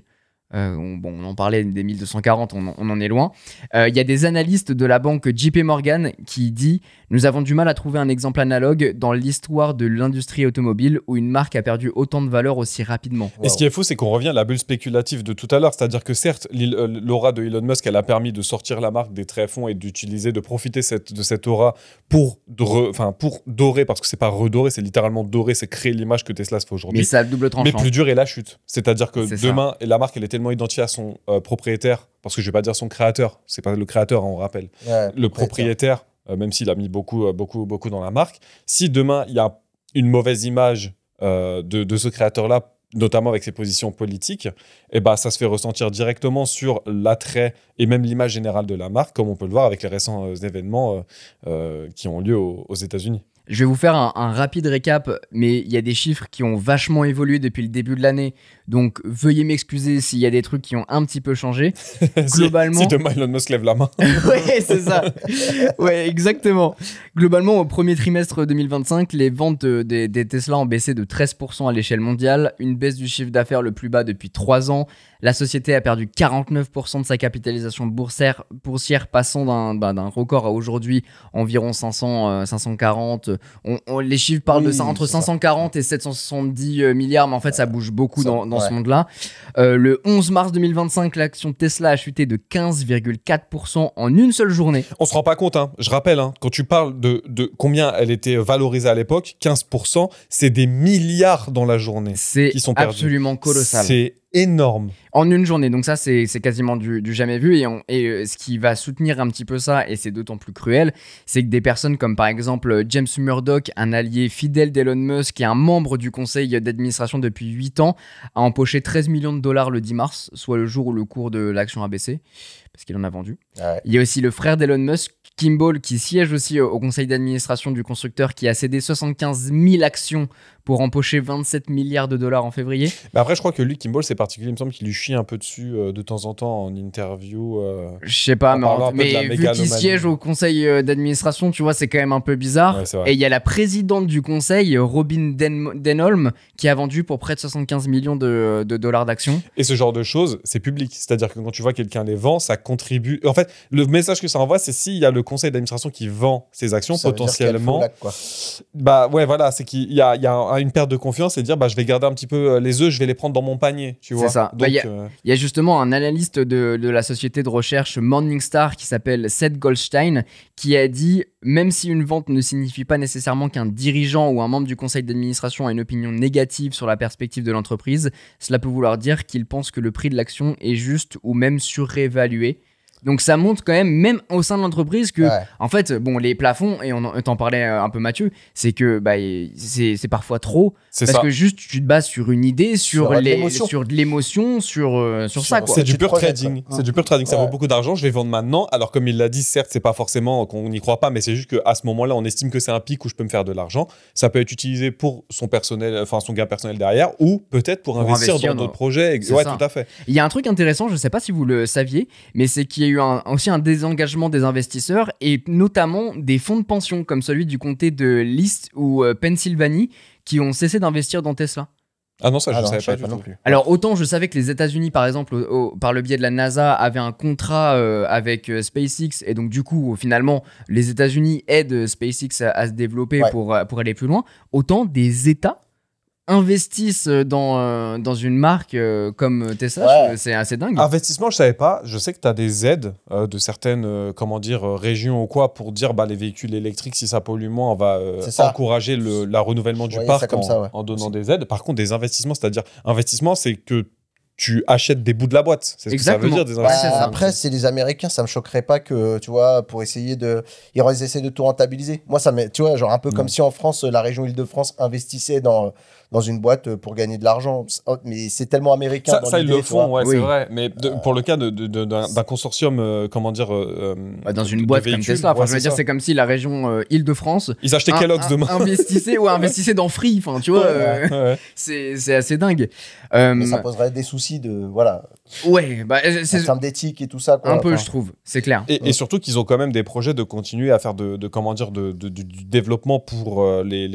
On en parlait des 1240, on en est loin. Il y a des analystes de la banque JP Morgan qui dit « Nous avons du mal à trouver un exemple analogue dans l'histoire de l'industrie automobile où une marque a perdu autant de valeur aussi rapidement. » Et ce qui est fou, c'est qu'on revient à la bulle spéculative de tout à l'heure. C'est-à-dire que certes, l'aura de Elon Musk, elle a permis de sortir la marque des tréfonds et de profiter de cette aura pour dorer, parce que c'est pas redorer, c'est littéralement dorer, c'est créer l'image que Tesla se fait aujourd'hui. Mais c'est à double tranchant. Mais plus dur est la chute. C'est-à-dire que C'est demain, la marque, elle est tellement identifiée à son propriétaire, parce que je vais pas dire son créateur, c'est pas le créateur, hein, on rappelle. Ouais, Le propriétaire, même s'il a mis beaucoup dans la marque, si demain, il y a une mauvaise image de ce créateur-là, notamment avec ses positions politiques, et bah, ça se fait ressentir directement sur l'attrait et même l'image générale de la marque, comme on peut le voir avec les récents événements qui ont lieu aux États-Unis. Je vais vous faire un rapide récap, mais il y a des chiffres qui ont vachement évolué depuis le début de l'année. Donc, veuillez m'excuser s'il y a des trucs qui ont un petit peu changé. Globalement... si demain Elon Musk lève la main. Ouais, c'est ça. Ouais, exactement. Globalement, au premier trimestre 2025, les ventes des Tesla ont baissé de 13% à l'échelle mondiale. Une baisse du chiffre d'affaires le plus bas depuis 3 ans. La société a perdu 49% de sa capitalisation boursière passant d'un record à aujourd'hui environ 540. Les chiffres parlent de ça entre 540 et 770 milliards, mais en fait, ça bouge beaucoup dans ce monde-là. Le 11 mars 2025, l'action Tesla a chuté de 15,4% en une seule journée. On se rend pas compte, hein. Je rappelle, hein, quand tu parles de combien elle était valorisée à l'époque, 15%, c'est des milliards dans la journée qui sont perdus. C'est absolument colossal. C'est énorme. En une journée, donc ça c'est quasiment du jamais vu et ce qui va soutenir un petit peu ça, et c'est d'autant plus cruel, c'est que des personnes comme par exemple James Murdoch, un allié fidèle d'Elon Musk et un membre du conseil d'administration depuis 8 ans, a empoché 13 millions de dollars le 10 mars, soit le jour où le cours de l'action a baissé, parce qu'il en a vendu. Ouais. Il y a aussi le frère d'Elon Musk, Kimball, qui siège aussi au conseil d'administration du constructeur, qui a cédé 75 000 actions pour empocher 27 milliards de dollars en février. Mais après, je crois que lui, Kimball, c'est particulier. Il me semble qu'il lui chie un peu dessus de temps en temps en interview. Je sais pas, mais vu qu'il siège au conseil d'administration, tu vois, c'est quand même un peu bizarre. Ouais, et il y a la présidente du conseil, Robin Denholm, qui a vendu pour près de 75 millions de dollars d'actions. Et ce genre de choses, c'est public. C'est-à-dire que quand tu vois quelqu'un les vend, ça contribue. En fait, le message que ça envoie, c'est s'il y a le conseil d'administration qui vend ses actions, ça potentiellement. Bah ouais, voilà, c'est qu'il y a une perte de confiance et dire bah je vais garder un petit peu les œufs, je vais les prendre dans mon panier, tu vois. C'est ça. Il y a justement un analyste de la société de recherche Morningstar qui s'appelle Seth Goldstein qui a dit même si une vente ne signifie pas nécessairement qu'un dirigeant ou un membre du conseil d'administration a une opinion négative sur la perspective de l'entreprise, cela peut vouloir dire qu'il pense que le prix de l'action est juste ou même surévalué. Donc ça montre quand même au sein de l'entreprise que, en fait, bon, les plafonds, et on t'en parlait un peu Mathieu, c'est que bah, c'est parfois trop, parce que juste tu te bases sur une idée, sur de l'émotion, sur ça. Quoi. C'est du pur trading. C'est du pur trading. Ça vaut beaucoup d'argent. Je vais vendre maintenant. Alors comme il l'a dit, certes, c'est pas forcément qu'on n'y croit pas, mais c'est juste qu'à ce moment-là, on estime que c'est un pic où je peux me faire de l'argent. Ça peut être utilisé pour son personnel, enfin son gain personnel derrière, ou peut-être pour investir dans d'autres projets. Ouais, tout à fait. Il y a un truc intéressant, je sais pas si vous le saviez, mais c'est qu'il y a eu aussi un désengagement des investisseurs et notamment des fonds de pension comme celui du comté de List ou Pennsylvanie qui ont cessé d'investir dans Tesla. Ah non, ça je ne savais pas du tout. Non plus. Alors autant je savais que les États-Unis par exemple par le biais de la NASA avaient un contrat avec SpaceX et donc du coup finalement les États-Unis aident SpaceX à se développer pour aller plus loin, autant des États investissent dans une marque comme Tesla, c'est assez dingue. Investissement, je savais pas. Je sais que tu as des aides de certaines régions ou quoi pour dire les véhicules électriques, si ça pollue moins, on va encourager le renouvellement du parc en donnant des aides. Par contre, des investissements, c'est-à-dire investissement, c'est que tu achètes des bouts de la boîte. C'est ce que ça veut dire, des investissements. Après, c'est les Américains, ça me choquerait pas que, tu vois, pour essayer ils essaient de tout rentabiliser. Moi, ça tu vois, genre un peu comme si en France, la région Île-de-France investissait dans une boîte pour gagner de l'argent. Mais c'est tellement américain. Ça ils le font, c'est vrai. Mais pour le cas d'un consortium, dans une boîte comme Tesla, enfin, je veux dire, c'est comme si la région Île-de-France. Ils achetaient Kellogg's demain. Investissaient dans Free, enfin, tu vois, c'est assez dingue. Mais ça poserait des soucis souci de, voilà, Ouais, bah, en c'est termes d'éthique et tout ça, quoi. un peu, Enfin, je trouve, c'est clair. Et surtout qu'ils ont quand même des projets de continuer à faire comment dire, du développement pour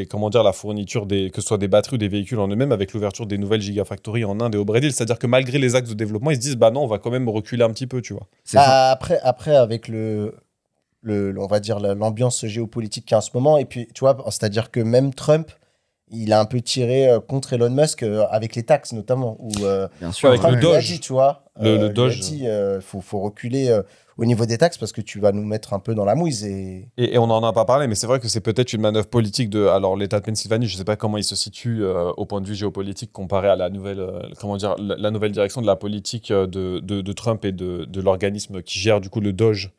comment dire, la fourniture que ce soit des batteries ou des véhicules en eux-mêmes avec l'ouverture des nouvelles gigafactories en Inde et au Brésil. C'est-à-dire que malgré les axes de développement, ils se disent, bah non, on va quand même reculer un petit peu, tu vois. C'est ça. après, avec on va dire l'ambiance géopolitique qu'il y a en ce moment, et puis, tu vois, c'est-à-dire que même Trump, il a un peu tiré contre Elon Musk avec les taxes, notamment. Où, Bien sûr. avec Trump le lui a Doge. dit, tu vois, Le lui a Doge. dit, faut reculer au niveau des taxes parce que tu vas nous mettre un peu dans la mouise. Et on n'en a pas parlé, mais c'est vrai que c'est peut-être une manœuvre politique alors l'État de Pennsylvanie, je ne sais pas comment il se situe au point de vue géopolitique comparé à la nouvelle, comment dire, la nouvelle direction de la politique de Trump et de l'organisme qui gère du coup le Doge.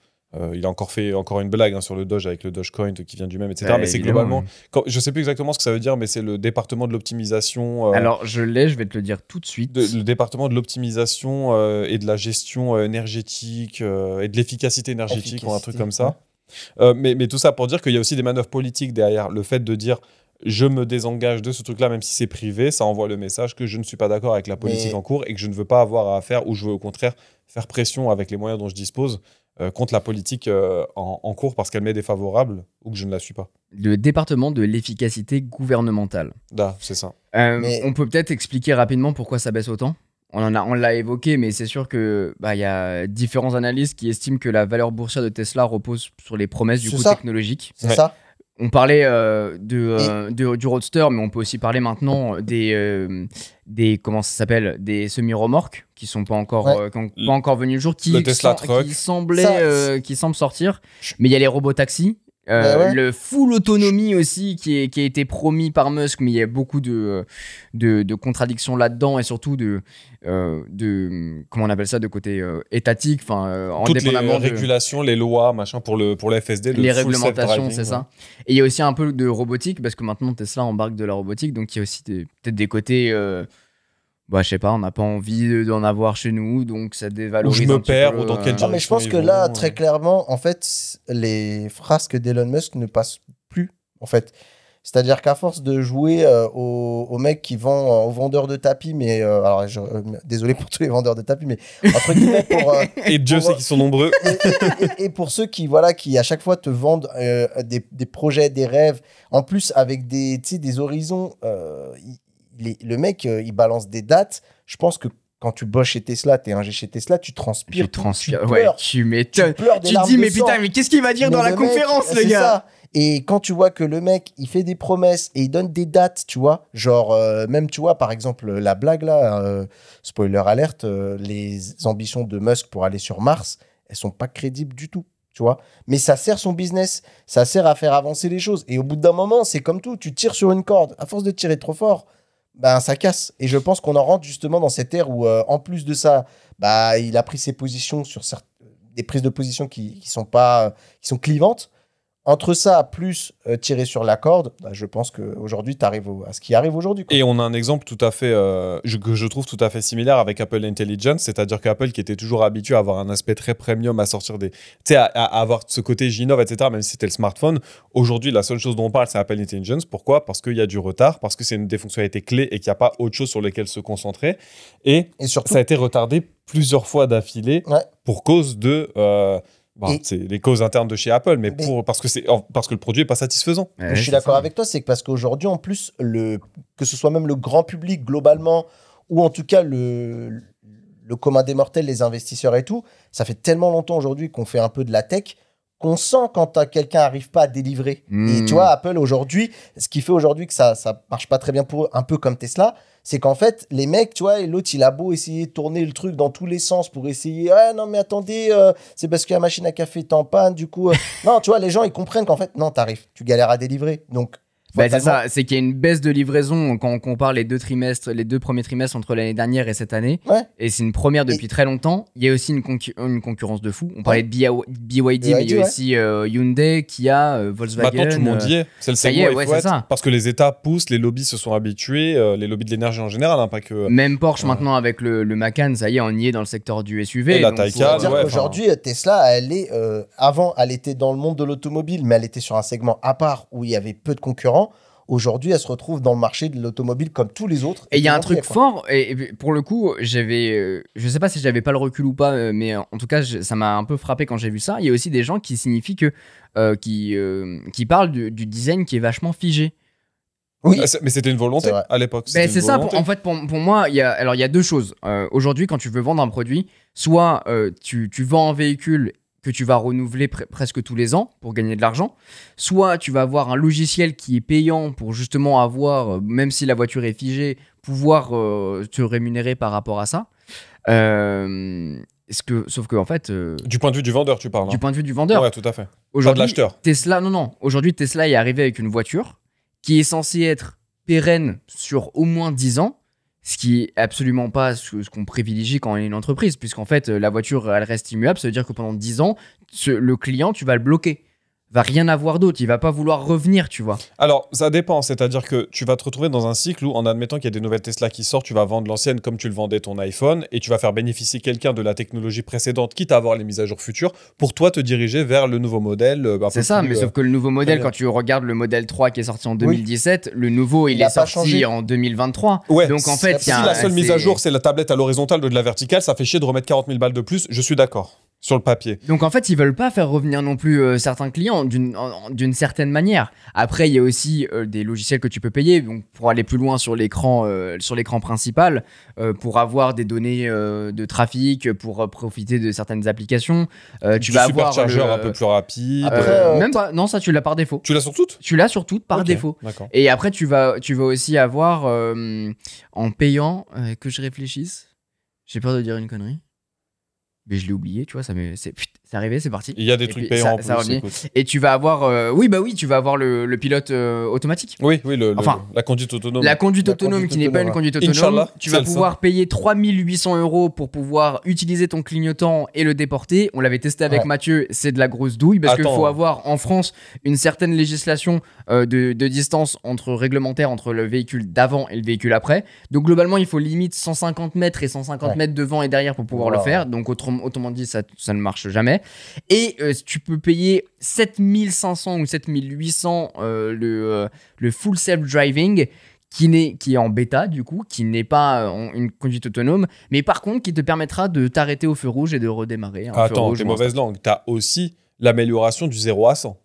Il a encore fait une blague hein, sur le Doge avec le Dogecoin qui vient du même, etc. Mais c'est globalement, je ne sais plus exactement ce que ça veut dire, mais c'est le département de l'optimisation. Alors, je vais te le dire tout de suite. Le département de l'optimisation et de la gestion énergétique et de l'efficacité énergétique ou un truc comme ça. Mais tout ça pour dire qu'il y a aussi des manœuvres politiques derrière. Le fait de dire je me désengage de ce truc-là, même si c'est privé, ça envoie le message que je ne suis pas d'accord avec la politique en cours et que je ne veux pas avoir à faire, ou je veux au contraire faire pression avec les moyens dont je dispose contre la politique en cours parce qu'elle m'est défavorable ou que je ne la suis pas. Le département de l'efficacité gouvernementale. C'est ça. On peut peut-être expliquer rapidement pourquoi ça baisse autant. On l'a évoqué, mais c'est sûr que y a différents analystes qui estiment que la valeur boursière de Tesla repose sur les promesses du coup technologiques. C'est ça. On parlait du Roadster, mais on peut aussi parler maintenant des comment ça s'appelle, des semi-remorques qui sont pas encore pas encore venus le jour, qui semblent sortir. Mais il y a les robotaxis. Le full autonomie aussi qui a été promis par Musk, mais il y a beaucoup de contradictions là-dedans et surtout de comment on appelle ça, de côté étatique, toutes les régulations, les lois, machin pour le FSD, les réglementations, c'est ça. Et il y a aussi un peu de robotique parce que maintenant Tesla embarque de la robotique, donc il y a aussi peut-être des côtés je sais pas, on n'a pas envie d'en avoir chez nous, donc ça dévalorise. Ou je me perds, ou dans quelle direction. Mais je pense que là, très clairement, en fait, les frasques d'Elon Musk ne passent plus, en fait. C'est-à-dire qu'à force de jouer aux mecs qui vendent, aux vendeurs de tapis, mais alors désolé pour tous les vendeurs de tapis, mais entre guillemets pour et Dieu sait qu'ils sont nombreux. et pour ceux qui à chaque fois te vendent des projets, des rêves, en plus avec des horizons. Le mec, il balance des dates. Je pense que quand tu bosses chez Tesla, t'es ingé chez Tesla, tu transpires. Tu m'étonnes. Tu te dis, mais putain, mais qu'est-ce qu'il va dire dans la conférence, le gars? Ça. Et quand tu vois que le mec, il fait des promesses et il donne des dates, tu vois, genre, même, tu vois, par exemple, la blague là, spoiler alerte, les ambitions de Musk pour aller sur Mars, elles sont pas crédibles du tout. Tu vois, mais ça sert son business, ça sert à faire avancer les choses. Et au bout d'un moment, c'est comme tout, tu tires sur une corde. À force de tirer trop fort, ça casse. Et je pense qu'on en rentre justement dans cette ère où, en plus de ça, il a pris ses positions sur des prises de position qui sont clivantes. Entre ça, plus tirer sur la corde, je pense qu'aujourd'hui, tu arrives à ce qui arrive aujourd'hui. Et on a un exemple tout à fait, que je trouve tout à fait similaire avec Apple Intelligence, c'est-à-dire qu'Apple, qui était toujours habitué à avoir un aspect très premium, à sortir des. Tu sais, à avoir ce côté j'innove, etc., même si c'était le smartphone. Aujourd'hui, la seule chose dont on parle, c'est Apple Intelligence. Pourquoi ? Parce qu'il y a du retard, parce que c'est une des fonctionnalités clés et qu'il n'y a pas autre chose sur lesquelles se concentrer. Et surtout, ça a été retardé plusieurs fois d'affilée pour cause de. C'est les causes internes de chez Apple, mais parce que le produit n'est pas satisfaisant. Je suis d'accord avec toi, c'est que parce qu'aujourd'hui, en plus, que ce soit même le grand public globalement, ou en tout cas le commun des mortels, les investisseurs et tout, ça fait tellement longtemps aujourd'hui qu'on fait un peu de la tech, qu'on sent quand quelqu'un n'arrive pas à délivrer. Et tu vois, Apple aujourd'hui, ce qui fait aujourd'hui que ça marche pas très bien pour eux, un peu comme Tesla, c'est qu'en fait, les mecs, tu vois, l'autre, il a beau essayer de tourner le truc dans tous les sens pour essayer, non, mais attendez, c'est parce que la machine à café est en panne, du coup. Non, tu vois, les gens, ils comprennent qu'en fait, non, tu galères à délivrer. Donc, c'est ça, c'est qu'il y a une baisse de livraison quand on compare les deux premiers trimestres entre l'année dernière et cette année. Et c'est une première depuis très longtemps. Il y a aussi une concurrence de fou. On parlait de BYD, mais il y a aussi Hyundai, Kia, Volkswagen. Maintenant, tout le monde y est. C'est le segment c'est ça. Parce que les États poussent, les lobbies se sont habitués, les lobbies de l'énergie en général, pas que. Même Porsche maintenant avec le Macan, ça y est, on y est dans le secteur du SUV. Et la Taycan. Aujourd'hui, Tesla, elle est avant, elle était dans le monde de l'automobile, mais elle était sur un segment à part où il y avait peu de concurrents. aujourd'hui, elle se retrouve dans le marché de l'automobile comme tous les autres. Et il y a un tout le monde truc y est, quoi. fort, et pour le coup, je sais pas si j'avais pas le recul ou pas, mais en tout cas, ça m'a un peu frappé quand j'ai vu ça. Il y a aussi des gens qui signifient qui parlent du design qui est vachement figé. Oui, Mais c'était une volonté C'est vrai. à l'époque. Ben, c'était c'est une ça, volonté. en fait, pour moi, il y a deux choses. Aujourd'hui, quand tu veux vendre un produit, soit tu vends un véhicule que tu vas renouveler presque tous les ans pour gagner de l'argent, soit tu vas avoir un logiciel qui est payant pour justement avoir, même si la voiture est figée, pouvoir te rémunérer par rapport à ça. Sauf que en fait, Du point de vue du vendeur, tu parles. du Hein. point de vue du vendeur, Ouais, tout à fait. Pas de aujourd'hui, l'acheteur. Tesla, non. Aujourd'hui, Tesla est arrivé avec une voiture qui est censée être pérenne sur au moins 10 ans, ce qui est absolument pas ce qu'on privilégie quand on est une entreprise, puisqu'en fait, la voiture, elle reste immuable. Ça veut dire que pendant 10 ans, le client, tu vas le bloquer. Va rien avoir d'autre. Il va pas vouloir revenir, tu vois. Alors, ça dépend. C'est-à-dire que tu vas te retrouver dans un cycle où, en admettant qu'il y a des nouvelles Tesla qui sortent, tu vas vendre l'ancienne comme tu le vendais ton iPhone et tu vas faire bénéficier quelqu'un de la technologie précédente, quitte à avoir les mises à jour futures, pour toi te diriger vers le nouveau modèle. C'est ça, mais sauf que le nouveau modèle, quand tu regardes le modèle 3 qui est sorti en 2017, le nouveau, il a est pas sorti changé. en 2023. Ouais, Donc en fait, si la seule mise à jour, c'est la tablette à l'horizontale ou de la verticale, ça fait chier de remettre 40 000 balles de plus. Je suis d'accord. Sur le papier. Donc en fait, ils veulent pas faire revenir non plus certains clients d'une certaine manière. Après, il y a aussi des logiciels que tu peux payer, donc pour aller plus loin sur l'écran principal, pour avoir des données de trafic, pour profiter de certaines applications. Tu vas avoir superchargeur un peu plus rapide. Après, même pas. Non, ça tu l'as par défaut. Tu l'as sur toutes? Tu l'as sur toutes par Ok, défaut. D'accord. Et après, tu vas aussi avoir en payant que je réfléchisse. J'ai peur de dire une connerie. Mais je l'ai oublié, tu vois, c'est arrivé, c'est parti. Il y a des Et trucs puis, payants en ça plus. revient. Écoute. Et tu vas avoir, tu vas avoir le pilote automatique. Oui, Enfin, la conduite autonome. La conduite La autonome conduite qui n'est pas une autonome, conduite autonome. Inch'Allah, Tu vas c'est le pouvoir payer 3 800 € pour pouvoir utiliser ton clignotant et le déporter. On l'avait testé avec Ouais. Mathieu, c'est de la grosse douille parce qu'il Attends. faut avoir en France une certaine législation de distance réglementaire entre le véhicule d'avant et le véhicule après. Donc globalement, il faut limite 150 mètres et 150 Ouais. mètres devant et derrière pour pouvoir le Wow. faire. Donc autrement dit, ça ne marche jamais. Et tu peux payer 7500 ou 7800 le full self-driving qui est en bêta du coup, qui n'est pas une conduite autonome, mais par contre qui te permettra de t'arrêter au feu rouge et de redémarrer. Un feu Attends, rouge t'es ou un mauvaise langue. T'as aussi l'amélioration du 0 à 100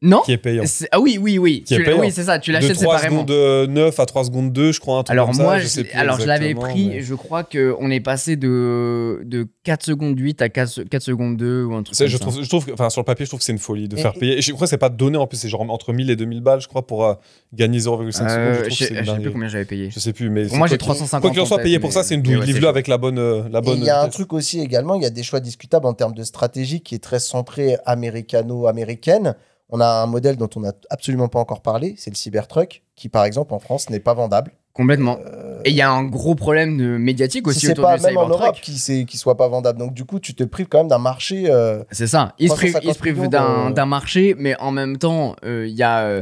Non. qui est payant. Ah oui. Qui est payant. Oui, c'est ça, tu De l'achètes 3 séparément. secondes 9 à 3 secondes 2, je crois, un truc Alors comme moi, ça. Je sais plus je l'avais exactement, pris, mais- je crois qu'on est passé de 4 secondes 8 à 4 secondes 2 ou un truc comme Je ça. trouve, enfin, sur le papier, je trouve que c'est une folie de Et- faire payer. Et je crois que c'est pas donné en plus, c'est genre entre 1000 et 2000 balles, je crois, pour gagner 0,5 secondes. Je trouve que Je c'est une sais plus dinguerie. combien j'avais payé. Je sais plus, mais Pour moi, j'ai quoi qu'il- 350 Quoi qu'il en soit, en payer tête, pour ça, mais- c'est une mais douille. ouais, Livre-le c'est avec la bonne. Et il y a un vitesse. truc aussi également, il y a des choix discutables en termes de stratégie qui est très centré américano-américaine. On a un modèle dont on n'a absolument pas encore parlé, c'est le Cybertruck, qui par exemple en France n'est pas vendable. Complètement. Et il y a un gros problème médiatique aussi Si c'est autour pas du même en Cybertruck. Europe qui soit pas vendable. Donc du coup, tu te prives quand même d'un marché. C'est ça. Il se 350 prive millions d'un marché, mais en même temps, il y a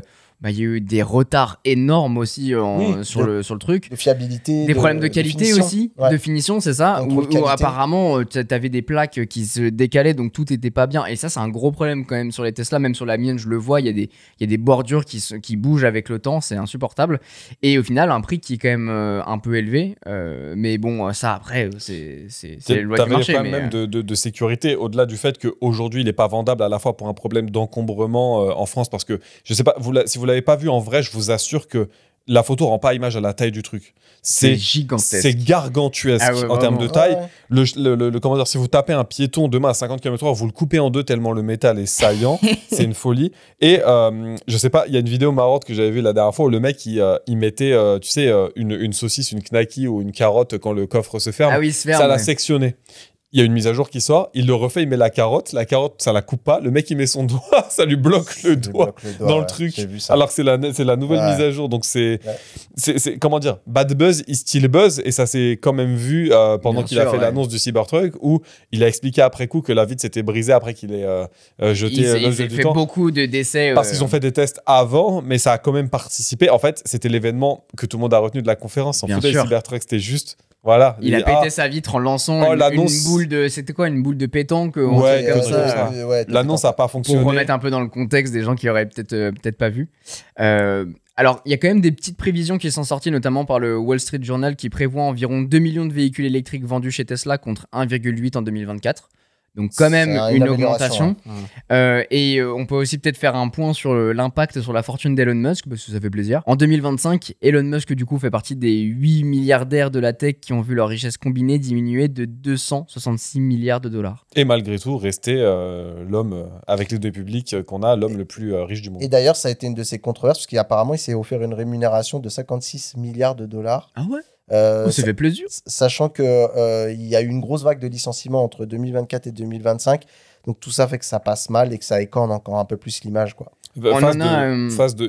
eu des retards énormes aussi Oui, sur le truc. de fiabilité. Des problèmes de qualité finition. aussi, Ouais. de finition, c'est ça. Contrôle Où qualité. apparemment, t'avais des plaques qui se décalaient, donc tout était pas bien. Et ça, c'est un gros problème quand même sur les Tesla. Même sur la mienne, je le vois, il y a des bordures qui bougent avec le temps, c'est insupportable. Et au final, un prix qui est quand même un peu élevé. Mais bon, ça après, c'est les lois du T'avais marché. des problèmes mais, même de sécurité, au-delà du fait qu'aujourd'hui, il n'est pas vendable à la fois pour un problème d'encombrement en France, parce que, je sais pas, si vous l'avez pas vu en vrai, je vous assure que la photo rend pas image à la taille du truc. c'est C'est gigantesque. gargantuesque Ah ouais, en termes de vraiment. taille. Ouais. Comment dire, si vous tapez un piéton demain à 50 km/h, vous le coupez en deux tellement le métal est saillant. C'est une folie. Et je sais pas, il y a une vidéo marrante que j'avais vue la dernière fois où le mec il mettait, tu sais, une saucisse, une knacky ou une carotte quand le coffre se ferme. Ah oui, il se ferme. Ça l'a ouais. sectionné. Il y a une mise à jour qui sort, il le refait, il met la carotte, ça la coupe pas, le mec il met son doigt, ça lui bloque le doigt dans le ouais, truc. j'ai vu ça. Alors que c'est la nouvelle Ouais. mise à jour, donc c'est Ouais. comment dire, bad buzz is still buzz, et ça s'est quand même vu pendant Bien qu'il a sûr, fait ouais. l'annonce du Cybertruck, où il a expliqué après coup que la vitre s'était brisée après qu'il ait jeté Ils l'os ont du fait temps. beaucoup d'essais. Parce qu'ils ont fait des tests avant, mais ça a quand même participé. En fait, c'était l'événement que tout le monde a retenu de la conférence. En Bien fait, le sûr. Cybertruck, c'était juste, voilà. Il a les- pété sa vitre en lançant Oh, une l'annonce. boule de. C'était quoi, une boule de pétanque Ouais, comme comme ça. ça. L'annonce n'a pas Pour fonctionné. remettre un peu dans le contexte des gens qui auraient peut-être pas vu. Alors, il y a quand même des petites prévisions qui sont sorties, notamment par le Wall Street Journal, qui prévoit environ 2 millions de véhicules électriques vendus chez Tesla contre 1,8 en 2024. Donc quand même C'est une amélioration, augmentation. On peut aussi peut-être faire un point sur l'impact sur la fortune d'Elon Musk, parce que ça fait plaisir. En 2025, Elon Musk du coup fait partie des 8 milliardaires de la tech qui ont vu leur richesse combinée diminuer de 266 milliards de dollars. Et malgré tout, rester l'homme, avec les deux publics qu'on a, l'homme le plus riche du monde. Et d'ailleurs, ça a été une de ses controverses, parce qu'apparemment, il s'est offert une rémunération de 56 milliards de dollars. Ah ouais? Ça fait plaisir. Sachant qu'il y a eu une grosse vague de licenciements entre 2024 et 2025. Donc tout ça fait que ça passe mal et que ça écorne encore un peu plus l'image, quoi. Phase de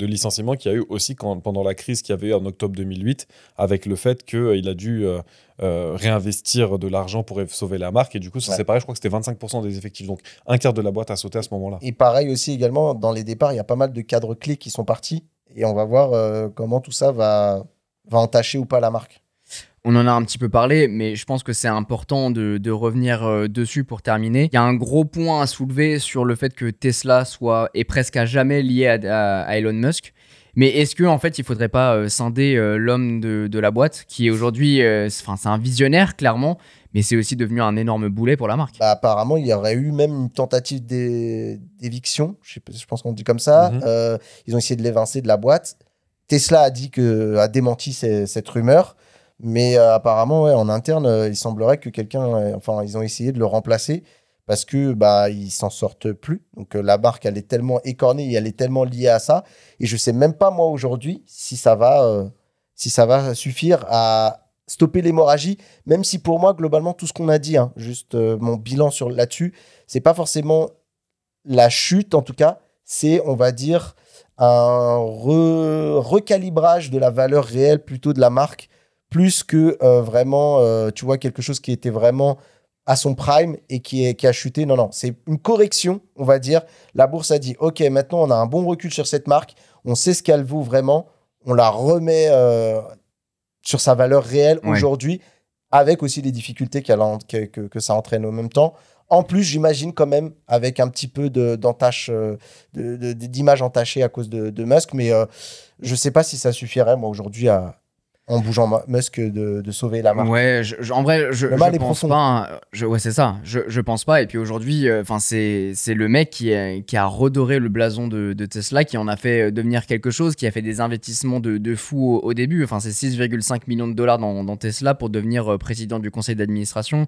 licenciement qu'il y a eu aussi pendant la crise qu'il y avait eu en octobre 2008, avec le fait qu'il a dû réinvestir de l'argent pour sauver la marque. Et du coup, ça s'est pareil, je crois que c'était 25% des effectifs. Donc, un quart de la boîte a sauté à ce moment-là. Et pareil aussi, également, dans les départs, il y a pas mal de cadres clés qui sont partis. Et on va voir comment tout ça va entacher ou pas la marque. On en a un petit peu parlé, mais je pense que c'est important de revenir dessus pour terminer. Il y a un gros point à soulever sur le fait que Tesla est presque à jamais lié à Elon Musk. Mais est-ce qu'en fait, il ne faudrait pas scinder l'homme de la boîte, qui est aujourd'hui, c'est un visionnaire, clairement, mais c'est aussi devenu un énorme boulet pour la marque. Bah, apparemment, il y aurait eu même une tentative d'éviction, je pense qu'on dit comme ça. Ils ont essayé de l'évincer de la boîte. Tesla a démenti cette rumeur. Mais apparemment, en interne, il semblerait que ils ont essayé de le remplacer parce que ils s'en sortent plus. Donc la marque, elle est tellement écornée et elle est tellement liée à ça. Et je sais même pas moi aujourd'hui si ça va suffire à stopper l'hémorragie. Même si pour moi, globalement, tout ce qu'on a dit, juste mon bilan là-dessus, c'est pas forcément la chute. En tout cas, c'est, on va dire, un recalibrage de la valeur réelle plutôt de la marque. Plus que vraiment, tu vois, quelque chose qui était vraiment à son prime et qui a chuté. Non, c'est une correction, on va dire. La bourse a dit, OK, maintenant, on a un bon recul sur cette marque. On sait ce qu'elle vaut vraiment. On la remet sur sa valeur réelle aujourd'hui, avec aussi les difficultés que ça entraîne au même temps. En plus, j'imagine quand même, avec un petit peu d'image entachée à cause de Musk. Mais je ne sais pas si ça suffirait, moi, aujourd'hui, en bougeant Musk de sauver la marque. Ouais, en vrai, je pense pas. C'est ça. Je pense pas. Et puis aujourd'hui, c'est le mec qui a redoré le blason de Tesla, qui en a fait devenir quelque chose, qui a fait des investissements de fou au début. Enfin, c'est 6,5 millions de dollars dans Tesla pour devenir président du conseil d'administration.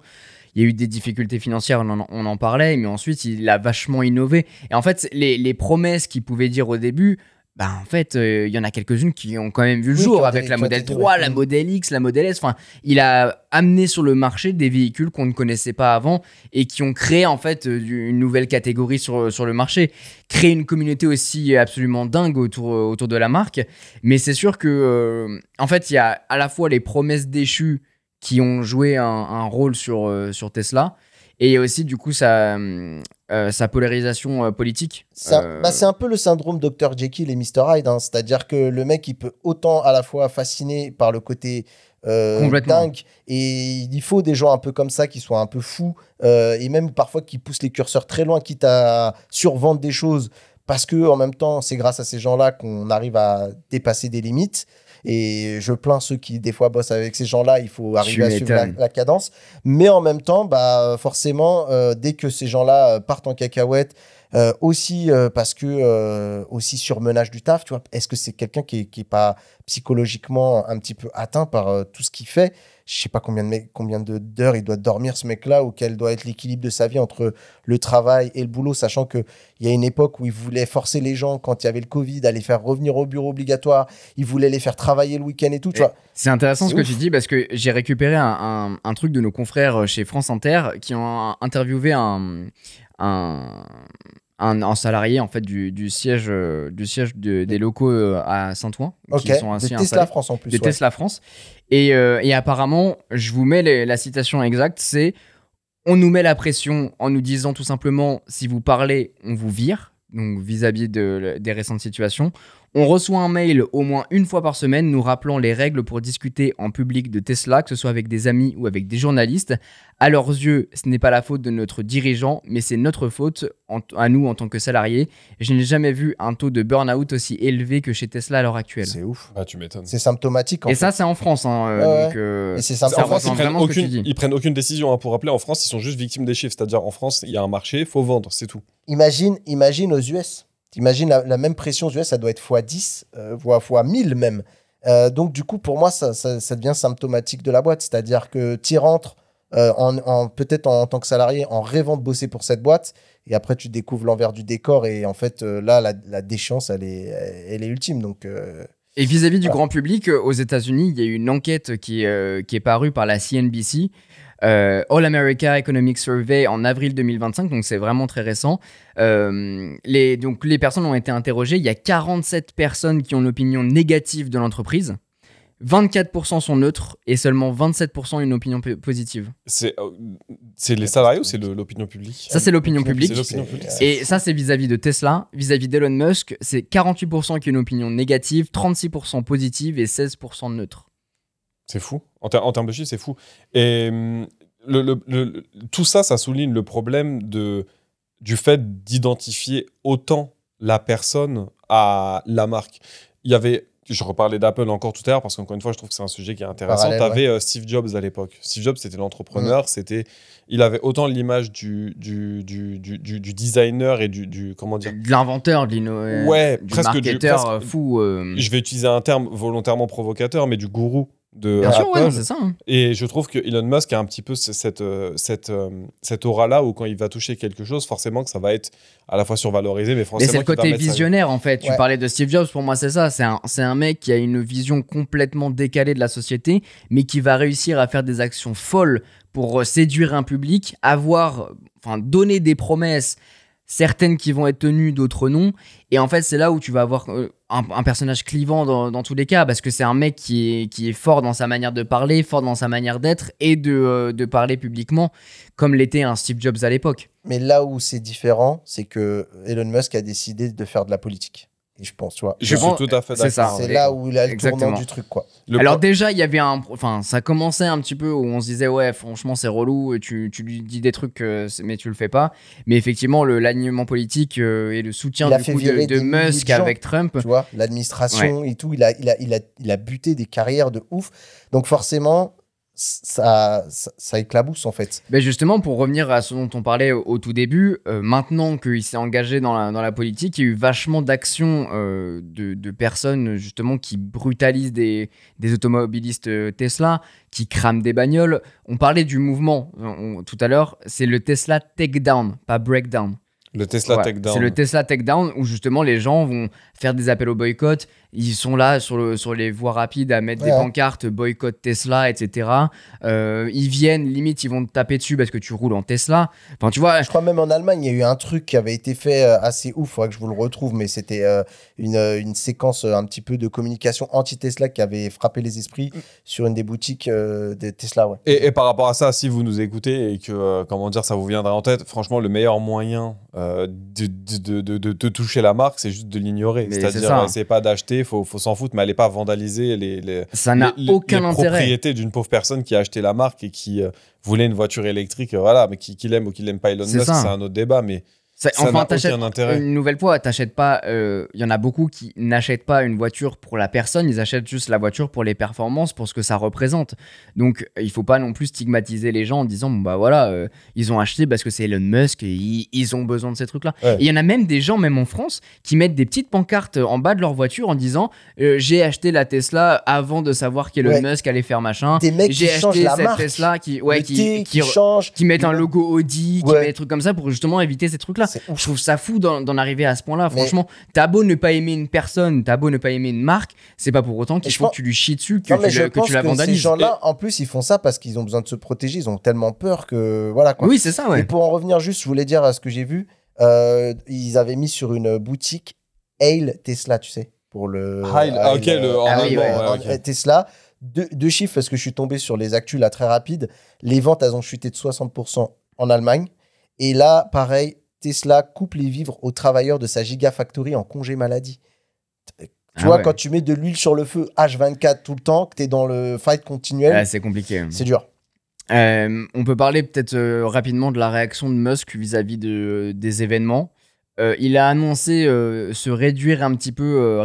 Il y a eu des difficultés financières, on en parlait, mais ensuite, il a vachement innové. Et en fait, les promesses qu'il pouvait dire au début, en fait, il y en a quelques-unes qui ont quand même vu le jour, avec la Model 3, la Model X, la Model S. Enfin, il a amené sur le marché des véhicules qu'on ne connaissait pas avant et qui ont créé en fait une nouvelle catégorie sur le marché, créé une communauté aussi absolument dingue autour de la marque. Mais c'est sûr que, en fait, il y a à la fois les promesses déchues qui ont joué un rôle sur Tesla, et aussi du coup sa polarisation politique. C'est un peu le syndrome Dr Jekyll et Mr Hyde, c'est-à-dire que le mec il peut autant à la fois fasciner par le côté dingue, et il faut des gens un peu comme ça qui soient un peu fous et même parfois qui poussent les curseurs très loin, quitte à survendre des choses, parce que en même temps c'est grâce à ces gens-là qu'on arrive à dépasser des limites. Et je plains ceux qui, des fois, bossent avec ces gens-là. Il faut arriver à suivre la cadence. Mais en même temps, forcément, dès que ces gens-là partent en cacahuète, aussi parce que aussi surmenage du taf, tu vois, est-ce que c'est quelqu'un qui est pas psychologiquement un petit peu atteint par tout ce qu'il fait? Je sais pas combien d'heures il doit dormir, ce mec-là, ou quel doit être l'équilibre de sa vie entre le travail et le boulot, sachant qu'il y a une époque où il voulait forcer les gens, quand il y avait le Covid, à les faire revenir au bureau obligatoire. Il voulait les faire travailler le week-end et tout. Tu vois. C'est intéressant ce que tu dis, parce que j'ai récupéré un truc de nos confrères chez France Inter qui ont interviewé un salarié en fait du siège des locaux à Saint-Ouen, qui sont ainsi de Tesla France en plus. De Tesla France. Et apparemment, je vous mets la citation exacte, c'est: on nous met la pression en nous disant tout simplement, si vous parlez, on vous vire. Donc vis-à-vis des récentes situations, On reçoit un mail au moins une fois par semaine nous rappelant les règles pour discuter en public de Tesla, que ce soit avec des amis ou avec des journalistes. À leurs yeux, ce n'est pas la faute de notre dirigeant, mais c'est notre faute à nous en tant que salariés. Je n'ai jamais vu un taux de burn-out aussi élevé que chez Tesla à l'heure actuelle. C'est ouf. Ah, tu m'étonnes. C'est symptomatique. Et ça, c'est en France. Donc, Et c'est ça ça. En France, rejoint vraiment ce que tu dis. ils prennent aucune décision. Hein. Pour rappeler, en France, ils sont juste victimes des chiffres. C'est-à-dire, en France, il y a un marché, il faut vendre, c'est tout. Imagine aux US. T'imagines la même pression aux US, ça doit être x10, voire x1000 même. Donc, du coup, pour moi, ça devient symptomatique de la boîte. C'est-à-dire que tu rentres peut-être en tant que salarié en rêvant de bosser pour cette boîte et après, tu découvres l'envers du décor et en fait, là, la déchéance, elle est ultime. Donc, Et vis-à-vis du voilà. grand public, aux États-Unis, il y a eu une enquête qui est parue par la CNBC, All America Economic Survey en avril 2025, donc c'est vraiment très récent. Donc les personnes ont été interrogées. Il y a 47 personnes qui ont une opinion négative de l'entreprise. 24% sont neutres et seulement 27% une opinion positive. C'est les salariés ou c'est l'opinion publique? Ça, c'est l'opinion publique. C'est l'opinion publique. Et ça, c'est vis-à-vis de Tesla. Vis-à-vis d'Elon Musk, c'est 48% qui ont une opinion négative, 36% positive et 16% neutre. C'est fou. En termes de chiffres, c'est fou. Et tout ça, ça souligne le problème du fait d'identifier autant la personne à la marque. Je reparlais d'Apple encore tout à l'heure parce qu'encore une fois, je trouve que c'est un sujet qui est intéressant. Tu avais Steve Jobs à l'époque. Steve Jobs, c'était l'entrepreneur. Il avait autant l'image du designer et comment dire, de l'inventeur, du presque marketeur fou. Je vais utiliser un terme volontairement provocateur, mais du gourou de Bien sûr, Apple. c'est ça. Hein. Et je trouve que Elon Musk a un petit peu cette aura-là où quand il va toucher quelque chose, forcément que ça va être à la fois survalorisé, mais forcément c'est le côté visionnaire, en fait. Tu parlais de Steve Jobs, pour moi, c'est ça. C'est un mec qui a une vision complètement décalée de la société, mais qui va réussir à faire des actions folles pour séduire un public, donner des promesses, certaines qui vont être tenues, d'autres non. Et en fait, c'est là où tu vas avoir un personnage clivant dans tous les cas, parce que c'est un mec qui est fort dans sa manière de parler, fort dans sa manière d'être et de parler publiquement, comme l'était un Steve Jobs à l'époque. Mais là où c'est différent, c'est que Elon Musk a décidé de faire de la politique. Et je pense, tu vois. Je suis tout à fait d'accord. C'est là où il a le tournant du truc, quoi. Alors déjà, il y avait ça commençait un petit peu où on se disait, ouais, franchement, c'est relou, tu lui dis des trucs, mais tu le fais pas. Mais effectivement, l'alignement politique et le soutien du coup de Musk avec Trump. Tu vois, l'administration et tout, il a buté des carrières de ouf. Donc forcément, ça éclabousse en fait. Ben justement, pour revenir à ce dont on parlait au tout début, maintenant qu'il s'est engagé dans la politique, il y a eu vachement d'actions de personnes justement qui brutalisent des automobilistes Tesla, qui crament des bagnoles. On parlait du mouvement tout à l'heure, c'est le Tesla Takedown, pas Breakdown. Le Tesla Takedown. C'est le Tesla Takedown où justement les gens vont faire des appels au boycott. Ils sont là sur les voies rapides à mettre des pancartes boycott Tesla, etc. Ils viennent, limite, ils vont te taper dessus parce que tu roules en Tesla. Enfin, tu vois. Je crois même en Allemagne, il y a eu un truc qui avait été fait assez ouf. Il faudrait que je vous le retrouve, mais c'était une séquence un petit peu de communication anti-Tesla qui avait frappé les esprits sur une des boutiques de Tesla. Ouais. Et par rapport à ça, si vous nous écoutez et que, ça vous viendra en tête, franchement, le meilleur moyen de toucher la marque, c'est juste de l'ignorer. C'est-à-dire, c'est pas d'acheter, faut s'en foutre, mais allez pas vandaliser ça n'a aucun intérêt. Propriétés d'une pauvre personne qui a acheté la marque et qui voulait une voiture électrique, mais qui l'aime ou qui l'aime pas Elon Musk, c'est un autre débat, mais ça n'a aucun intérêt. Une nouvelle fois, t'achètes pas. Il y en a beaucoup qui n'achètent pas une voiture pour la personne, ils achètent juste la voiture pour les performances, pour ce que ça représente. Donc, il faut pas non plus stigmatiser les gens en disant ils ont acheté parce que c'est Elon Musk et ils ont besoin de ces trucs-là. Ouais. Et il y en a même des gens, même en France, qui mettent des petites pancartes en bas de leur voiture en disant j'ai acheté la Tesla avant de savoir qu'Elon Musk allait faire machin. Des mecs j'ai qui acheté la cette marque. Tesla qui mettent un logo Audi, qui mettent des trucs comme ça pour justement éviter ces trucs-là. Je trouve ça fou d'en arriver à ce point-là. Franchement, t'as beau ne pas aimer une personne, t'as beau ne pas aimer une marque, c'est pas pour autant qu'il faut que tu lui chies dessus, que tu la vandalises. Ces gens-là, en plus, ils font ça parce qu'ils ont besoin de se protéger. Ils ont tellement peur que voilà quoi. Oui, c'est ça. Ouais. Et pour en revenir juste, je voulais dire à ce que j'ai vu. Ils avaient mis sur une boutique Hail Tesla, tu sais, pour le. Tesla. Deux chiffres parce que je suis tombé sur les actus là très rapides. Les ventes, elles ont chuté de 60% en Allemagne. Et là, pareil. Tesla coupe les vivres aux travailleurs de sa Gigafactory en congé maladie. Tu vois, quand tu mets de l'huile sur le feu H24 tout le temps, que tu es dans le fight continuel, c'est compliqué. C'est dur. On peut parler peut-être rapidement de la réaction de Musk vis-à-vis des événements. Il a annoncé réduire un petit peu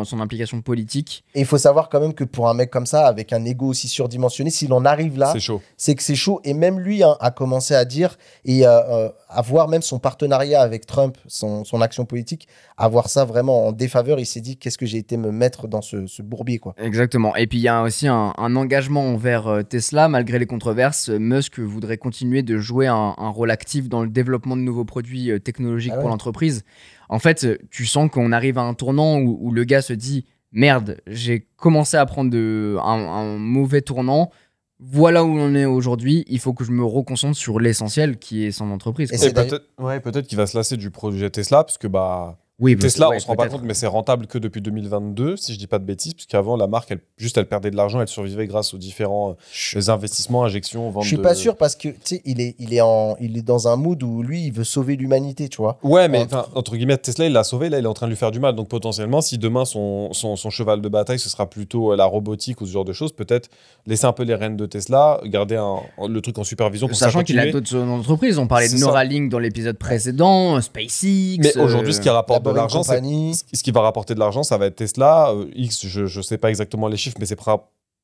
son implication politique. Et il faut savoir quand même que pour un mec comme ça, avec un ego aussi surdimensionné, s'il en arrive là, c'est que c'est chaud. Et même lui a commencé à dire, et à voir même son partenariat avec Trump, son action politique, à voir ça vraiment en défaveur. Il s'est dit, qu'est-ce que j'ai été me mettre dans ce bourbier, quoi. Exactement. Et puis il y a aussi un engagement envers Tesla. Malgré les controverses, Musk voudrait continuer de jouer un rôle actif dans le développement de nouveaux produits technologiques pour l'entreprise. En fait, tu sens qu'on arrive à un tournant où le gars se dit « Merde, j'ai commencé à prendre un mauvais tournant. Voilà où on est aujourd'hui. Il faut que je me reconcentre sur l'essentiel qui est son entreprise. » Et peut-être qu'il va se lasser du projet Tesla, parce que Tesla, on se rend pas compte, mais c'est rentable que depuis 2022, si je dis pas de bêtises, parce qu'avant, la marque, elle perdait de l'argent, elle survivait grâce aux différents investissements, injections, ventes. Je suis pas sûr parce que, tu sais, il est dans un mood où lui, il veut sauver l'humanité, tu vois. Ouais, mais entre guillemets, Tesla, il l'a sauvé, là, il est en train de lui faire du mal. Donc potentiellement, si demain, son cheval de bataille, ce sera plutôt la robotique ou ce genre de choses, peut-être laisser un peu les rênes de Tesla, garder le truc en supervision pour sachant qu'il a d'autres entreprises. On parlait de Neuralink dans l'épisode précédent, SpaceX. Mais aujourd'hui, ce qui rapporte de l'argent, ce qui va rapporter de l'argent, ça va être Tesla. X, je sais pas exactement les chiffres, mais c'est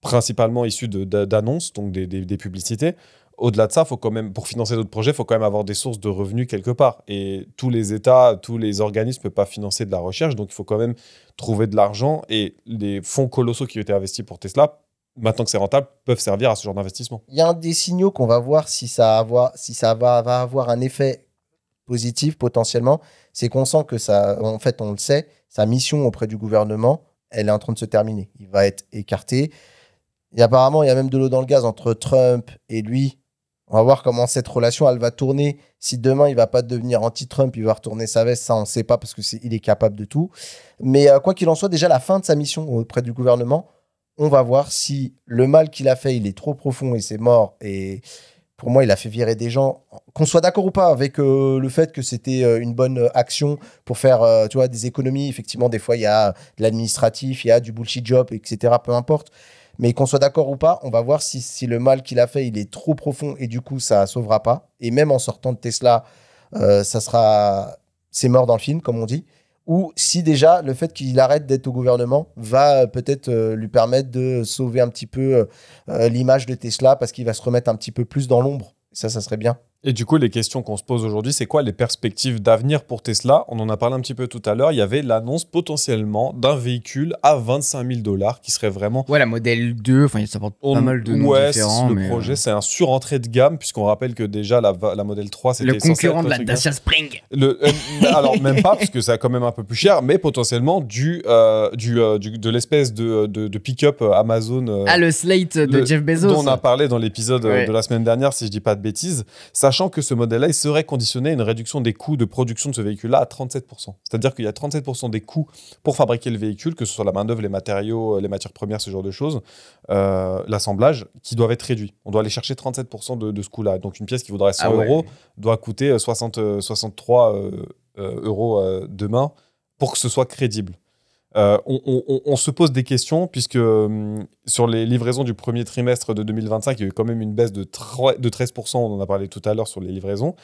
principalement issu d'annonces, donc des publicités. Au-delà de ça, faut quand même, pour financer d'autres projets, il faut quand même avoir des sources de revenus quelque part. Et tous les États, tous les organismes ne peuvent pas financer de la recherche, donc il faut quand même trouver de l'argent. Et les fonds colossaux qui ont été investis pour Tesla, maintenant que c'est rentable, peuvent servir à ce genre d'investissement. Il y a un des signaux qu'on va voir si ça va avoir un effet positif potentiellement, c'est qu'on sent que ça, en fait, on le sait, sa mission auprès du gouvernement, elle est en train de se terminer. Il va être écarté. Et apparemment, il y a même de l'eau dans le gaz entre Trump et lui. On va voir comment cette relation, elle va tourner. Si demain, il va pas devenir anti-Trump, il va retourner sa veste, ça, on ne sait pas parce qu'il est capable de tout. Mais quoi qu'il en soit, déjà, la fin de sa mission auprès du gouvernement, on va voir si le mal qu'il a fait, il est trop profond et c'est mort. Et pour moi, il a fait virer des gens. Qu'on soit d'accord ou pas avec le fait que c'était une bonne action pour faire tu vois, des économies. Effectivement, des fois, il y a de l'administratif, il y a du bullshit job, etc. Peu importe. Mais qu'on soit d'accord ou pas, on va voir si le mal qu'il a fait, il est trop profond et du coup, ça ne sauvera pas. Et même en sortant de Tesla, c'est mort dans le film, comme on dit. Ou si déjà, le fait qu'il arrête d'être au gouvernement va peut-être lui permettre de sauver un petit peu l'image de Tesla parce qu'il va se remettre un petit peu plus dans l'ombre. Ça serait bien. Et du coup, les questions qu'on se pose aujourd'hui, c'est quoi les perspectives d'avenir pour Tesla? On en a parlé un petit peu tout à l'heure. Il y avait l'annonce potentiellement d'un véhicule à 25 000 $ qui serait vraiment... Ouais, la modèle 2, enfin, ça porte pas mal de noms différents. Le projet, c'est un surentrée de gamme, puisqu'on rappelle que déjà, la modèle 3, c'était... Le concurrent de la Dacia Spring. Alors, même pas, parce que c'est quand même un peu plus cher, mais potentiellement de l'espèce de pick-up Amazon... le Slate de Jeff Bezos. Dont on a parlé dans l'épisode de la semaine dernière, si je dis pas de bêtises. Sachant que ce modèle-là, il serait conditionné à une réduction des coûts de production de ce véhicule-là à 37%. C'est-à-dire qu'il y a 37% des coûts pour fabriquer le véhicule, que ce soit la main-d'œuvre, les matériaux, les matières premières, ce genre de choses, l'assemblage, qui doivent être réduits. On doit aller chercher 37% de ce coût-là. Donc une pièce qui vaudrait 100 € doit coûter 63 € demain pour que ce soit crédible. On se pose des questions puisque sur les livraisons du premier trimestre de 2025, il y a eu quand même une baisse de 13%, on en a parlé tout à l'heure sur les livraisons.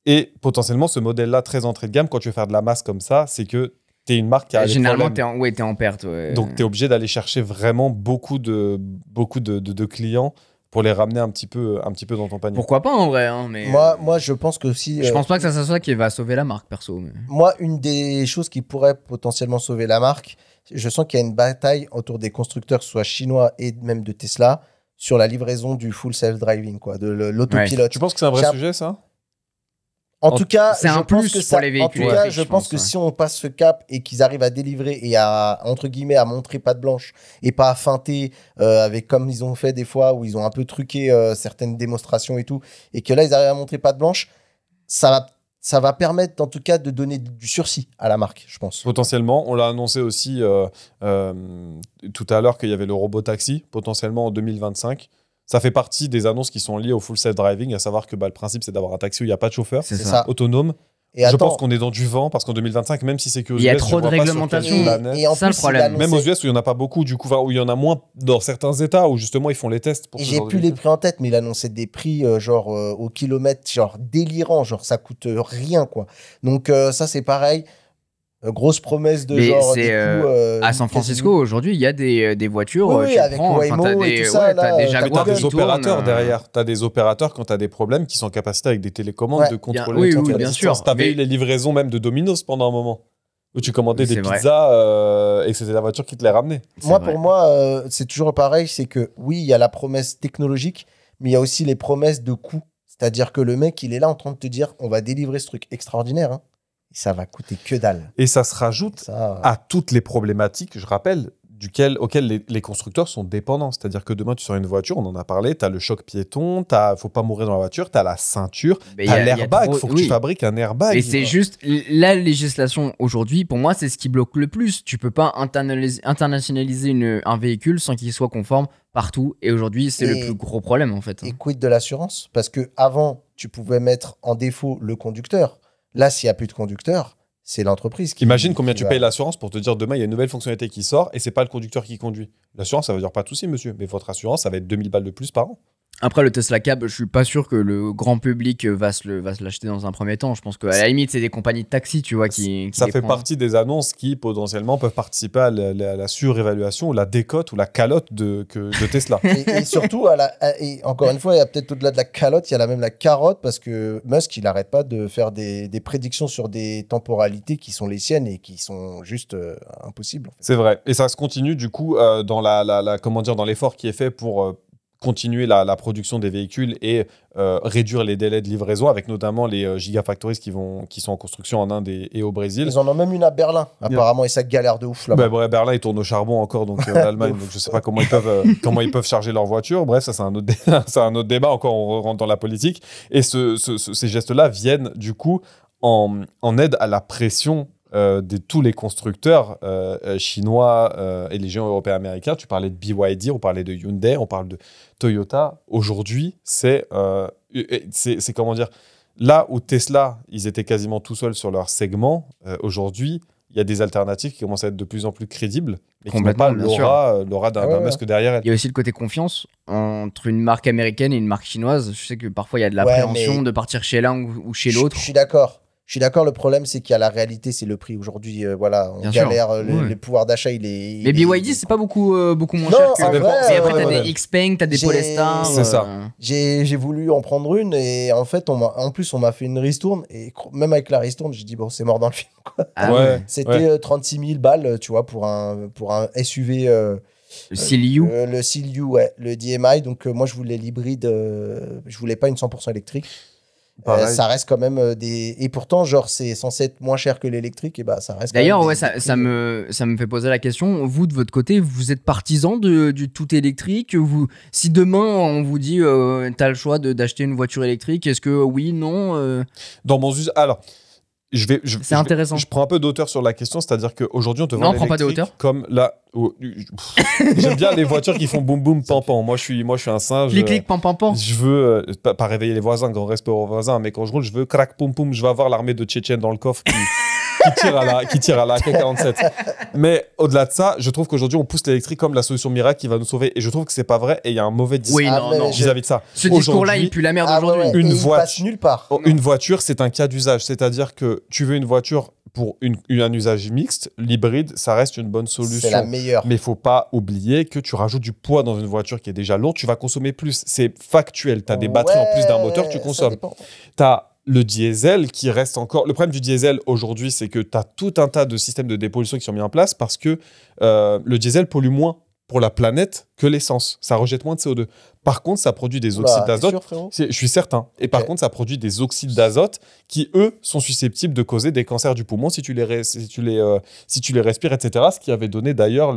Et potentiellement, ce modèle-là, très entrée de gamme, quand tu veux faire de la masse comme ça, c'est que tu es une marque qui a généralement, t'es en perte. Ouais. Donc, tu es obligé d'aller chercher vraiment beaucoup de clients pour les ramener un petit peu dans ton panier. Pourquoi pas en vrai, hein, mais moi, je pense que si... Je pense pas que ça soit ça qui va sauver la marque, perso. Mais... Moi, une des choses qui pourrait potentiellement sauver la marque, je sens qu'il y a une bataille autour des constructeurs, que ce soit chinois et même de Tesla, sur la livraison du full self-driving, quoi, de l'autopilote. Ouais. Tu penses que c'est un vrai sujet, ça ? En tout cas, c'est un plus pour les véhicules. En tout cas, je pense que si on passe ce cap et qu'ils arrivent à délivrer et à, entre guillemets, à montrer patte blanche et pas à feinter avec comme ils ont fait des fois où ils ont un peu truqué certaines démonstrations et tout, et que là, ils arrivent à montrer patte blanche, ça va permettre en tout cas de donner du sursis à la marque, je pense. Potentiellement. On l'a annoncé aussi tout à l'heure qu'il y avait le robot taxi, potentiellement en 2025. Ça fait partie des annonces qui sont liées au full self-driving, à savoir que le principe, c'est d'avoir un taxi où il n'y a pas de chauffeur, c'est ça. autonome, Et Je attends, pense qu'on est dans du vent parce qu'en 2025, même si c'est que aux Il y a US, trop je de vois pas sur réglementation. quelle planète. et en Ça, le plus, problème. Même aux US où il n'y en a pas beaucoup, du coup, enfin, où il y en a moins dans certains États où justement ils font les tests. Pour Et ce j'ai genre de plus les véhicule. prix en tête, mais il annonçait des prix au kilomètre, genre délirant, genre ça coûte rien quoi. Donc ça c'est pareil, grosse promesse de Mais genre c'est, des coûts. À San Francisco, aujourd'hui, il y a des voitures. Oui, oui, tu avec prends, enfin, Waymo t'as et des, tout ça, ouais, là, t'as des t'as Mais Jaguars t'as qui des opérateurs tournent, derrière. T'as des opérateurs quand t'as des problèmes qui sont en capacité avec des télécommandes Ouais. de contrôler Oui, le oui, contrôle à bien distance. sûr. T'avais Mais- eu les livraisons même de Domino's pendant un moment où tu commandais Oui, des c'est vrai. pizzas et c'était la voiture qui te les ramenait. C'est Moi vrai. pour moi c'est toujours pareil, c'est que oui il y a la promesse technologique, mais il y a aussi les promesses de coût. C'est-à-dire que le mec il est là en train de te dire on va délivrer ce truc extraordinaire, hein, et ça va coûter que dalle. Et ça se rajoute Ça, à toutes les problématiques, je rappelle, auxquelles les constructeurs sont dépendants. C'est-à-dire que demain, tu sors une voiture, on en a parlé, tu as le choc piéton, faut pas mourir dans la voiture, tu as la ceinture, Mais tu il y as a- il y a l'airbag, trop- faut que oui. tu fabriques un airbag. Et c'est juste la législation aujourd'hui, pour moi, c'est ce qui bloque le plus. Tu peux pas internationaliser un véhicule sans qu'il soit conforme partout. Et aujourd'hui, c'est le Et- plus gros problème en fait. Et quid de l'assurance? Parce que avant, tu pouvais mettre en défaut le conducteur. Là, s'il n'y a plus de conducteur, c'est l'entreprise qui. Imagine combien qui tu va- payes l'assurance pour te dire demain, il y a une nouvelle fonctionnalité qui sort et c'est pas le conducteur qui conduit. L'assurance, ça veut dire pas de souci, monsieur, mais votre assurance, ça va être 2000 balles de plus par an. Après, le Tesla Cab, je suis pas sûr que le grand public va se l'acheter dans un premier temps. Je pense qu'à la limite, c'est des compagnies de taxi, tu vois, qui Ça les fait prendront. partie des annonces qui potentiellement peuvent participer à la surévaluation ou la décote ou la calotte de Tesla. Et surtout, et encore une fois, il y a peut-être au-delà de la calotte, il y a même la carotte, parce que Musk, il n'arrête pas de faire des prédictions sur des temporalités qui sont les siennes et qui sont juste impossibles. En fait. C'est vrai. Et ça se continue du coup dans comment dire, dans l'effort qui est fait pour continuer la production des véhicules et réduire les délais de livraison, avec notamment les gigafactories qui sont en construction en Inde et au Brésil. Ils en ont même une à Berlin, apparemment, et ça galère de ouf là-bas. Bah, bref, Berlin, ils tournent au charbon encore, donc l'Allemagne, donc je sais pas comment ils peuvent charger leur voiture. Bref, ça c'est un autre c'est un autre débat. Encore, on rentre dans la politique. Et ces gestes-là viennent du coup en aide à la pression de tous les constructeurs chinois et les géants européens américains. Tu parlais de BYD, on parlait de Hyundai, on parle de Toyota. Aujourd'hui, c'est comment dire, là où Tesla, ils étaient quasiment tout seuls sur leur segment, aujourd'hui, il y a des alternatives qui commencent à être de plus en plus crédibles et qui n'ont Complètement, pas bien sûr. l'aura d'un Ouais, ouais. Musk derrière elle. Il y a aussi le côté confiance entre une marque américaine et une marque chinoise. Je sais que parfois, il y a de Ouais, l'appréhension mais- de partir chez l'un ou chez l'autre. Je suis d'accord. Je suis d'accord, le problème c'est qu'il y a la réalité, c'est le prix. Aujourd'hui, voilà, on Bien sûr. galère, Ouais. le pouvoir d'achat il est. Mais il est- BYD, c'est pas beaucoup moins Non, cher que en Mais vrai, après, t'as ouais. des Xpeng, t'as des J'ai- Polestar. C'est ça. J'ai voulu en prendre une et en fait, en plus, on m'a fait une ristourne et même avec la ristourne, j'ai dit bon, c'est mort dans le film. Ah Ouais. ouais. C'était 36 000 balles, tu vois, pour un SUV. Le CLU. Le CLU, ouais, le DMI. Donc, moi, je voulais l'hybride. Je voulais pas une 100% électrique. Pareil. Ça reste quand même des. Et pourtant, genre, c'est censé être moins cher que l'électrique. Et bah, ça reste. quand D'ailleurs, même ouais, des ça prix. me fait poser la question. Vous, de votre côté, vous êtes partisan du tout électrique si demain, on vous dit, t'as le choix d'acheter une voiture électrique, est-ce que oui, non Dans mon usage. Alors, C'est intéressant. Je prends un peu d'auteur sur la question, c'est-à-dire qu'aujourd'hui, on te Non, vend prends pas de l'électrique hauteur. comme la. J'aime bien les voitures qui font boum boum pam pam. Moi, je suis un singe. Clic, pam, pam, pam. Je veux pas réveiller les voisins, grand respect aux voisins, mais quand je roule, je veux crac poum poum. Je veux avoir l'armée de Tchétchènes dans le coffre qui tire à la AK-47. Mais au-delà de ça, je trouve qu'aujourd'hui, on pousse l'électrique comme la solution miracle qui va nous sauver. Et je trouve que c'est pas vrai. Et il y a un mauvais discours Oui, Ah, non, mais non. vis-à-vis de ça. Ce discours-là, Aujourd'hui, il pue la merde Ah, ouais, aujourd'hui. ouais. Une Et il voiture- passe nulle part. Une voiture, c'est un cas d'usage. C'est-à-dire que tu veux une voiture pour un usage mixte, l'hybride, ça reste une bonne C'est la solution. meilleure. Mais il faut pas oublier que tu rajoutes du poids dans une voiture qui est déjà lourde, tu vas consommer plus. C'est factuel. Tu as des batteries en plus d'un moteur, tu Ouais, consommes. ça dépend. Tu as le diesel qui reste encore. Le problème du diesel aujourd'hui, c'est que tu as tout un tas de systèmes de dépollution qui sont mis en place parce que le diesel pollue moins pour la planète que l'essence. Ça rejette moins de CO2. Par contre, ça produit des oxydes Oula, t'es d'azote. sûr, frérot Je suis certain. Et par Ok. contre, ça produit des oxydes d'azote qui, eux, sont susceptibles de causer des cancers du poumon si tu les respires, etc. Ce qui avait donné d'ailleurs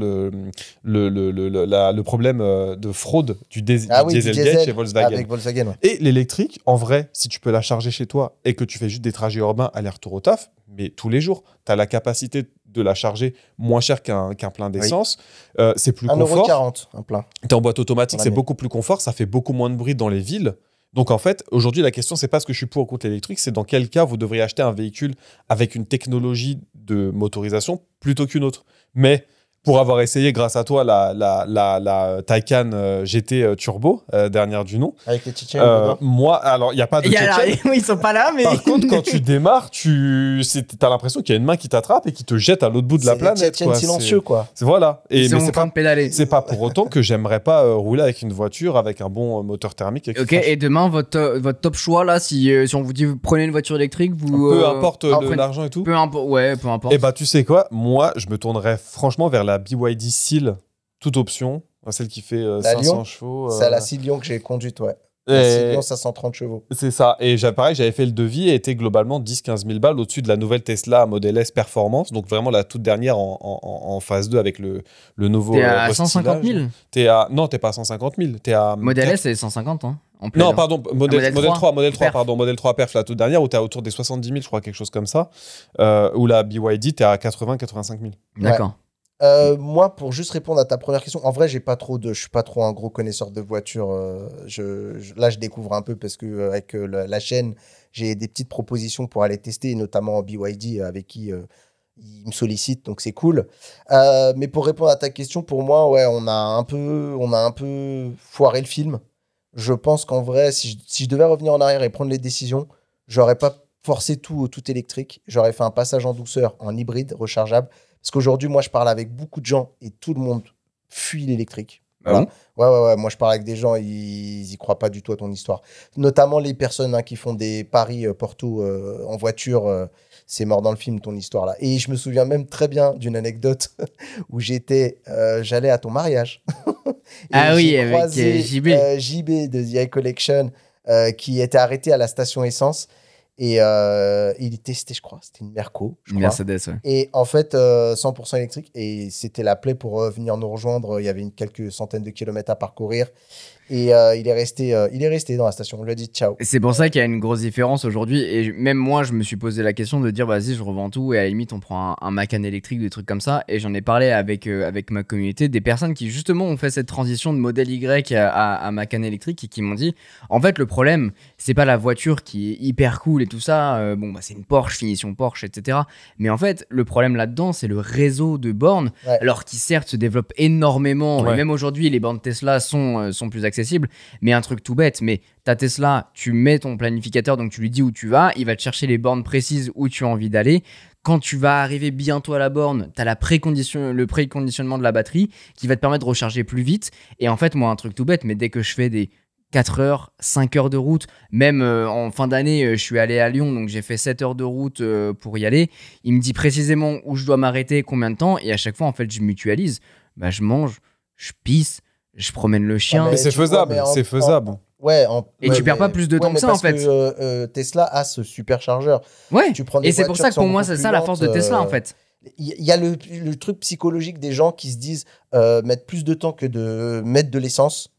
le problème de fraude du Ah oui, du Dieselgate diesel chez Volkswagen. Avec Volkswagen, ouais. Et l'électrique, en vrai, si tu peux la charger chez toi et que tu fais juste des trajets urbains aller-retour au taf, mais tous les jours, tu as la capacité de la charger moins cher qu'un plein d'essence. C'est plus confort. 1,40 € un plein. Tu es en boîte automatique, Pour c'est l'année. beaucoup plus confort, ça fait beaucoup moins de bruit dans les villes. Donc en fait, aujourd'hui, la question, c'est pas ce que je suis pour ou contre l'électrique, c'est dans quel cas vous devriez acheter un véhicule avec une technologie de motorisation plutôt qu'une autre. Mais pour avoir essayé, grâce à toi, la Taycan GT Turbo, dernière du nom, Avec les Tchétchènes dedans. moi, alors, il n'y a pas de Tchétchène. Ils sont pas là, mais. Par contre, quand tu démarres, t'as l'impression qu'il y a une main qui t'attrape et qui te jette à l'autre bout de la C'est des planète. Tchétchènes Quoi. silencieux, quoi. Voilà. Ils sont Mais en train de pédaler. c'est pas pour autant que j'aimerais pas rouler avec une voiture avec un bon moteur thermique. Ok, et demain, votre top choix, là, si on vous dit vous prenez une voiture électrique, vous. Peu importe après, l'argent et tout. Peu importe, ouais, peu importe. Et bah, tu sais quoi, moi, je me tournerais franchement vers la BYD Seal, toute option, celle qui fait 500 Lyon, chevaux. C'est la Lyon que j'ai conduite, ouais. Et- La Lyon, 530 chevaux. C'est ça. Et pareil, j'avais fait le devis et était globalement 10-15 000 balles au-dessus de la nouvelle Tesla Model S Performance. Donc vraiment la toute dernière en phase 2 avec le nouveau. T'es à 150 000 Non, t'es pas à 150 000. T'es à. Model S, c'est 150, hein. En plein, Non, hein. pardon, modèle 3, Perf. pardon, modèle 3 Perf, la toute dernière, où t'es autour des 70 000, je crois, quelque chose comme ça. Ou la BYD, t'es à 80-85 000. D'accord. Moi, pour juste répondre à ta première question, en vrai, je suis pas trop un gros connaisseur de voitures. Là, je découvre un peu parce que avec la chaîne, j'ai des petites propositions pour aller tester, notamment BYD avec qui ils me sollicitent, donc c'est cool. Mais pour répondre à ta question, pour moi, ouais, on a un peu foiré le film. Je pense qu'en vrai, si je devais revenir en arrière et prendre les décisions, j'aurais pas forcé tout au tout électrique. J'aurais fait un passage en douceur en hybride rechargeable. Parce qu'aujourd'hui, moi, je parle avec beaucoup de gens et tout le monde fuit l'électrique. Ah Voilà. Ouais. Moi, je parle avec des gens, ils y croient pas du tout à ton histoire. Notamment les personnes qui font des paris Porto en voiture. C'est mort dans le film, ton histoire là. Et je me souviens même très bien d'une anecdote où j'allais à ton mariage. Et Ah oui, j'ai avec croisé, JB. JB de The High Collection qui était arrêté à la station essence. Et il testait, je crois, c'était une Merco, je crois. Mercedes, ouais. Et en fait, 100% électrique. Et c'était la plaie pour venir nous rejoindre. Il y avait quelques centaines de kilomètres à parcourir. Et il est resté dans la station. On lui a dit ciao. Et c'est pour ça qu'il y a une grosse différence aujourd'hui. Et même moi, je me suis posé la question de dire, vas-y, je revends tout. Et à la limite, on prend un Macan électrique, des trucs comme ça. Et j'en ai parlé avec ma communauté, des personnes qui justement ont fait cette transition de modèle Y à Macan électrique et qui m'ont dit, en fait, le problème, c'est pas la voiture qui est hyper cool et tout ça. C'est une Porsche, finition Porsche, etc. Mais en fait, le problème là-dedans, c'est le réseau de bornes. Ouais. Alors qui certes se développe énormément. Ouais. Et même aujourd'hui, les bornes Tesla sont plus accessibles. Mais un truc tout bête, mais ta Tesla, tu mets ton planificateur, donc tu lui dis où tu vas, il va te chercher les bornes précises où tu as envie d'aller. Quand tu vas arriver bientôt à la borne, tu as le préconditionnement de la batterie qui va te permettre de recharger plus vite. Et en fait, moi, un truc tout bête, mais dès que je fais des 4 heures, 5 heures de route, même en fin d'année, je suis allé à Lyon, donc j'ai fait 7 heures de route pour y aller. Il me dit précisément où je dois m'arrêter, combien de temps, et à chaque fois, en fait, je mutualise. Bah, je mange, je pisse, je promène le chien. Mais c'est tu vois, faisable, c'est faisable. Et tu perds pas plus de temps que ça, en fait. Que, Tesla a ce superchargeur. Ouais, Tu prends des et c'est pour voitures ça qui que pour sont moi, beaucoup c'est plus ça la force de lentes, Tesla, en fait. Il y a le truc psychologique des gens qui se disent mettre plus de temps que de mettre de l'essence.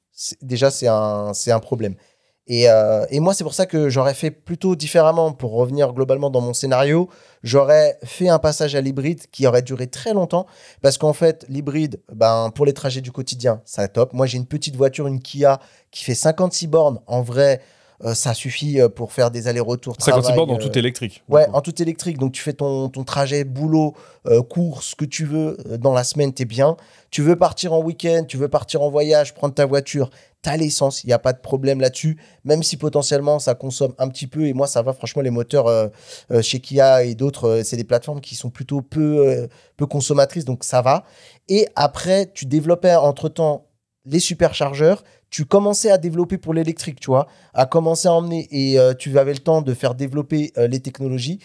Déjà, c'est un problème. Et moi, c'est pour ça que j'aurais fait plutôt différemment. Pour revenir globalement dans mon scénario, j'aurais fait un passage à l'hybride qui aurait duré très longtemps. Parce qu'en fait, l'hybride, pour les trajets du quotidien, c'est top. Moi, j'ai une petite voiture, une Kia, qui fait 56 bornes. En vrai, ça suffit pour faire des allers-retours. 56 travail, bornes en tout électrique. Ouais, en tout électrique. Donc, tu fais ton trajet boulot, course, ce que tu veux. Dans la semaine, t'es bien. Tu veux partir en week-end, tu veux partir en voyage, prendre ta voiture. T'as l'essence, il n'y a pas de problème là-dessus. Même si potentiellement, ça consomme un petit peu. Et moi, ça va. Franchement, les moteurs chez Kia et d'autres, c'est des plateformes qui sont plutôt peu consommatrices. Donc, ça va. Et après, tu développais entre-temps les superchargeurs. Tu commençais à développer pour l'électrique, tu vois, à commencer à emmener et tu avais le temps de faire développer les technologies.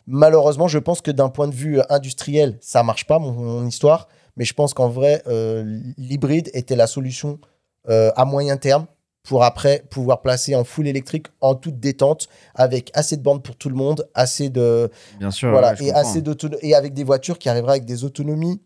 Malheureusement, je pense que d'un point de vue industriel, ça marche pas, mon histoire. Mais je pense qu'en vrai, l'hybride était la solution à moyen terme pour après pouvoir placer en full électrique en toute détente avec assez de bornes pour tout le monde, assez de... Bien sûr, voilà, ouais, je et, comprends. et avec des voitures qui arriveraient avec des autonomies.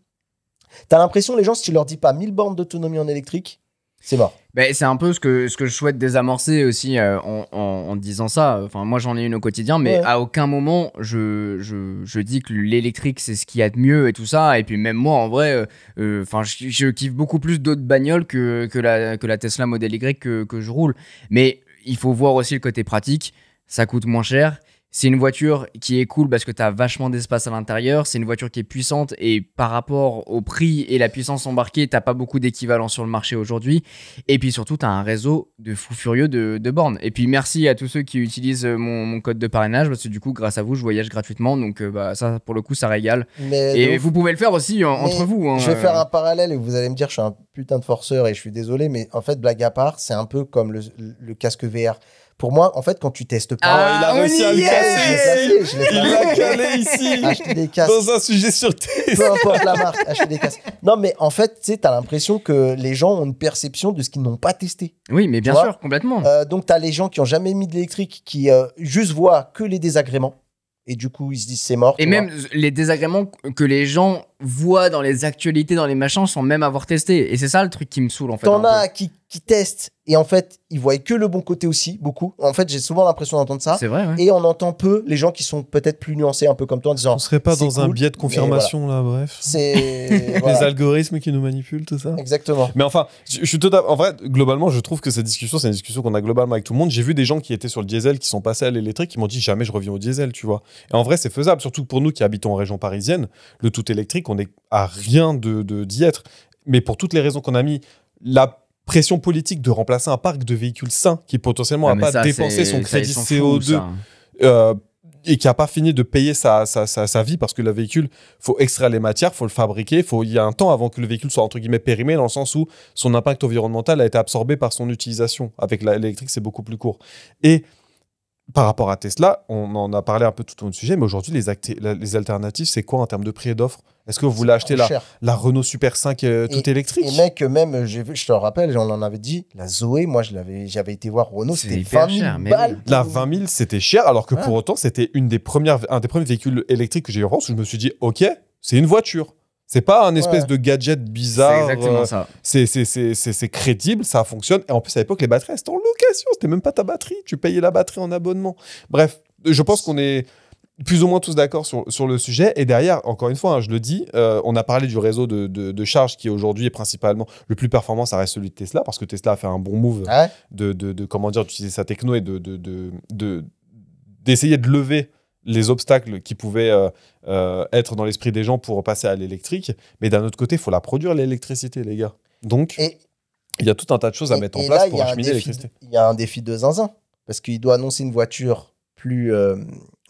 T'as l'impression, les gens, si tu leur dis pas 1000 bornes d'autonomie en électrique, c'est mort. C'est un peu ce que je souhaite désamorcer aussi en disant ça. Enfin, moi, j'en ai une au quotidien, mais Ouais. à aucun moment, je dis que l'électrique, c'est ce qu'il y a de mieux et tout ça. Et puis même moi, en vrai, je kiffe beaucoup plus d'autres bagnoles que la Tesla Model Y que je roule. Mais il faut voir aussi le côté pratique. Ça coûte moins cher. C'est une voiture qui est cool parce que tu as vachement d'espace à l'intérieur. C'est une voiture qui est puissante et par rapport au prix et la puissance embarquée, tu n'as pas beaucoup d'équivalent sur le marché aujourd'hui. Et puis surtout, tu as un réseau de fous furieux de bornes. Et puis merci à tous ceux qui utilisent mon code de parrainage parce que du coup, grâce à vous, je voyage gratuitement. Donc ça, pour le coup, ça régale. Et vous pouvez le faire aussi entre vous. Hein. Je vais faire un parallèle et vous allez me dire je suis un putain de forceur et je suis désolé. Mais en fait, blague à part, c'est un peu comme le casque VR. Pour moi, en fait, quand tu testes pas... il a réussi à le casser ici. Il l'a calé ici. Acheter des casques. Dans un sujet sur Tesla. Peu importe la marque, acheter des casques. Non, mais en fait, tu sais, t'as l'impression que les gens ont une perception de ce qu'ils n'ont pas testé. Oui, mais bien sûr, complètement. Donc, t'as les gens qui ont jamais mis de l'électrique, qui juste voient que les désagréments. Et du coup, ils se disent c'est mort. Et même les désagréments que les gens voient dans les actualités, dans les machins, sans même avoir testé. Et c'est ça le truc qui me saoule en fait. T'en as qui testent et en fait, ils voient que le bon côté aussi, beaucoup. En fait, j'ai souvent l'impression d'entendre ça. C'est vrai, ouais. Et on entend peu les gens qui sont peut-être plus nuancés, un peu comme toi, en disant. On serait pas dans un biais de confirmation là, bref. C'est. Voilà. Les algorithmes qui nous manipulent, tout ça. Exactement. Mais enfin, je suis totalement. En vrai, globalement, je trouve que cette discussion, c'est une discussion qu'on a globalement avec tout le monde. J'ai vu des gens qui étaient sur le diesel, qui sont passés à l'électrique, qui m'ont dit jamais je reviens au diesel, tu vois. Et en vrai, c'est faisable, surtout pour nous qui habitons en région parisienne. Le tout électrique, on est à rien d'y être. Mais pour toutes les raisons qu'on a mis, la pression politique de remplacer un parc de véhicules sains qui potentiellement n'a pas dépensé son crédit CO2 et qui n'a pas fini de payer sa vie parce que le véhicule, il faut extraire les matières, il faut le fabriquer, il y a un temps avant que le véhicule soit entre guillemets périmé dans le sens où son impact environnemental a été absorbé par son utilisation. Avec l'électrique, c'est beaucoup plus court. Et par rapport à Tesla, on en a parlé un peu tout au long du sujet, mais aujourd'hui, les alternatives, c'est quoi en termes de prix et d'offres? Est-ce que vous voulez acheter la Renault Super 5 toute électrique? Et mec, même, je te rappelle, on en avait dit, la Zoé, moi, j'avais été voir Renault, c'était 20 000 balles. Oui. La 20 000, c'était cher, alors que pour autant, c'était un des premiers véhicules électriques que j'ai eu en France où je me suis dit, ok, c'est une voiture. C'est pas un espèce de gadget bizarre. C'est exactement ça. C'est crédible, ça fonctionne. Et en plus, à l'époque, les batteries, c'était en location. C'était même pas ta batterie. Tu payais la batterie en abonnement. Bref, je pense qu'on est plus ou moins tous d'accord sur le sujet. Et derrière, encore une fois, hein, je le dis, on a parlé du réseau de charge qui aujourd'hui est principalement le plus performant, ça reste celui de Tesla, parce que Tesla a fait un bon move d'utiliser sa techno et d'essayer de lever les obstacles qui pouvaient être dans l'esprit des gens pour passer à l'électrique. Mais d'un autre côté, il faut la produire, l'électricité, les gars. Donc, il y a tout un tas de choses à mettre en place pour acheminer l'électricité. Il y a un défi de zinzin, parce qu'il doit annoncer une voiture plus,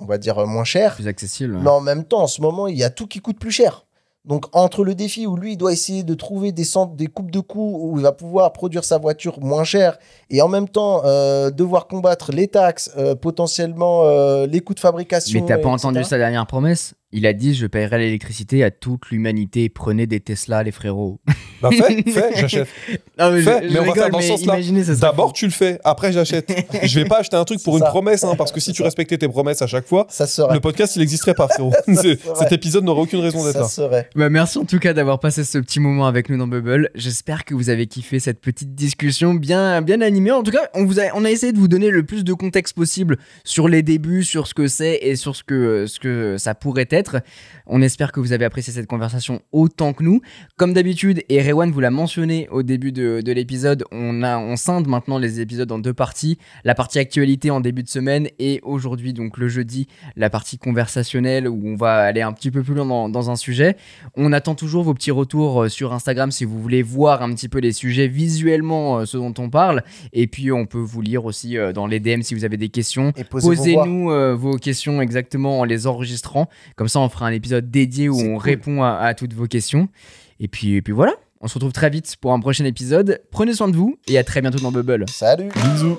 on va dire, moins chère. Plus accessible. Mais en même temps, en ce moment, il y a tout qui coûte plus cher. Donc, entre le défi où lui, il doit essayer de trouver des coupes de coûts où il va pouvoir produire sa voiture moins chère et en même temps devoir combattre les taxes, potentiellement les coûts de fabrication. Mais t'as pas entendu sa dernière promesse? Il a dit, je paierai l'électricité à toute l'humanité. Prenez des Tesla, les frérots. Bah fais, j'achète. Non, mais mais on va faire dans ce sens-là. D'abord, tu le fais, après, j'achète. Je vais pas acheter un truc pour une promesse, hein, parce que si tu respectais tes promesses à chaque fois, le podcast, il n'existerait pas, frérot. Cet épisode n'aurait aucune raison d'être là. Bah, merci en tout cas d'avoir passé ce petit moment avec nous dans Bubble. J'espère que vous avez kiffé cette petite discussion bien animée. En tout cas, on a essayé de vous donner le plus de contexte possible sur les débuts, sur ce que c'est et sur ce que ça pourrait être. On espère que vous avez apprécié cette conversation autant que nous. Comme d'habitude, et Rewan vous l'a mentionné au début de l'épisode, on scinde maintenant les épisodes en deux parties. La partie actualité en début de semaine et aujourd'hui, donc le jeudi, la partie conversationnelle où on va aller un petit peu plus loin dans un sujet. On attend toujours vos petits retours sur Instagram si vous voulez voir un petit peu les sujets visuellement, ce dont on parle. Et puis on peut vous lire aussi dans les DM si vous avez des questions. Et posez-nous vos questions exactement en les enregistrant. Comme ça, on fera un épisode dédié où on répond à toutes vos questions. Et puis voilà, on se retrouve très vite pour un prochain épisode. Prenez soin de vous et à très bientôt dans Bubble. Salut. Bisous.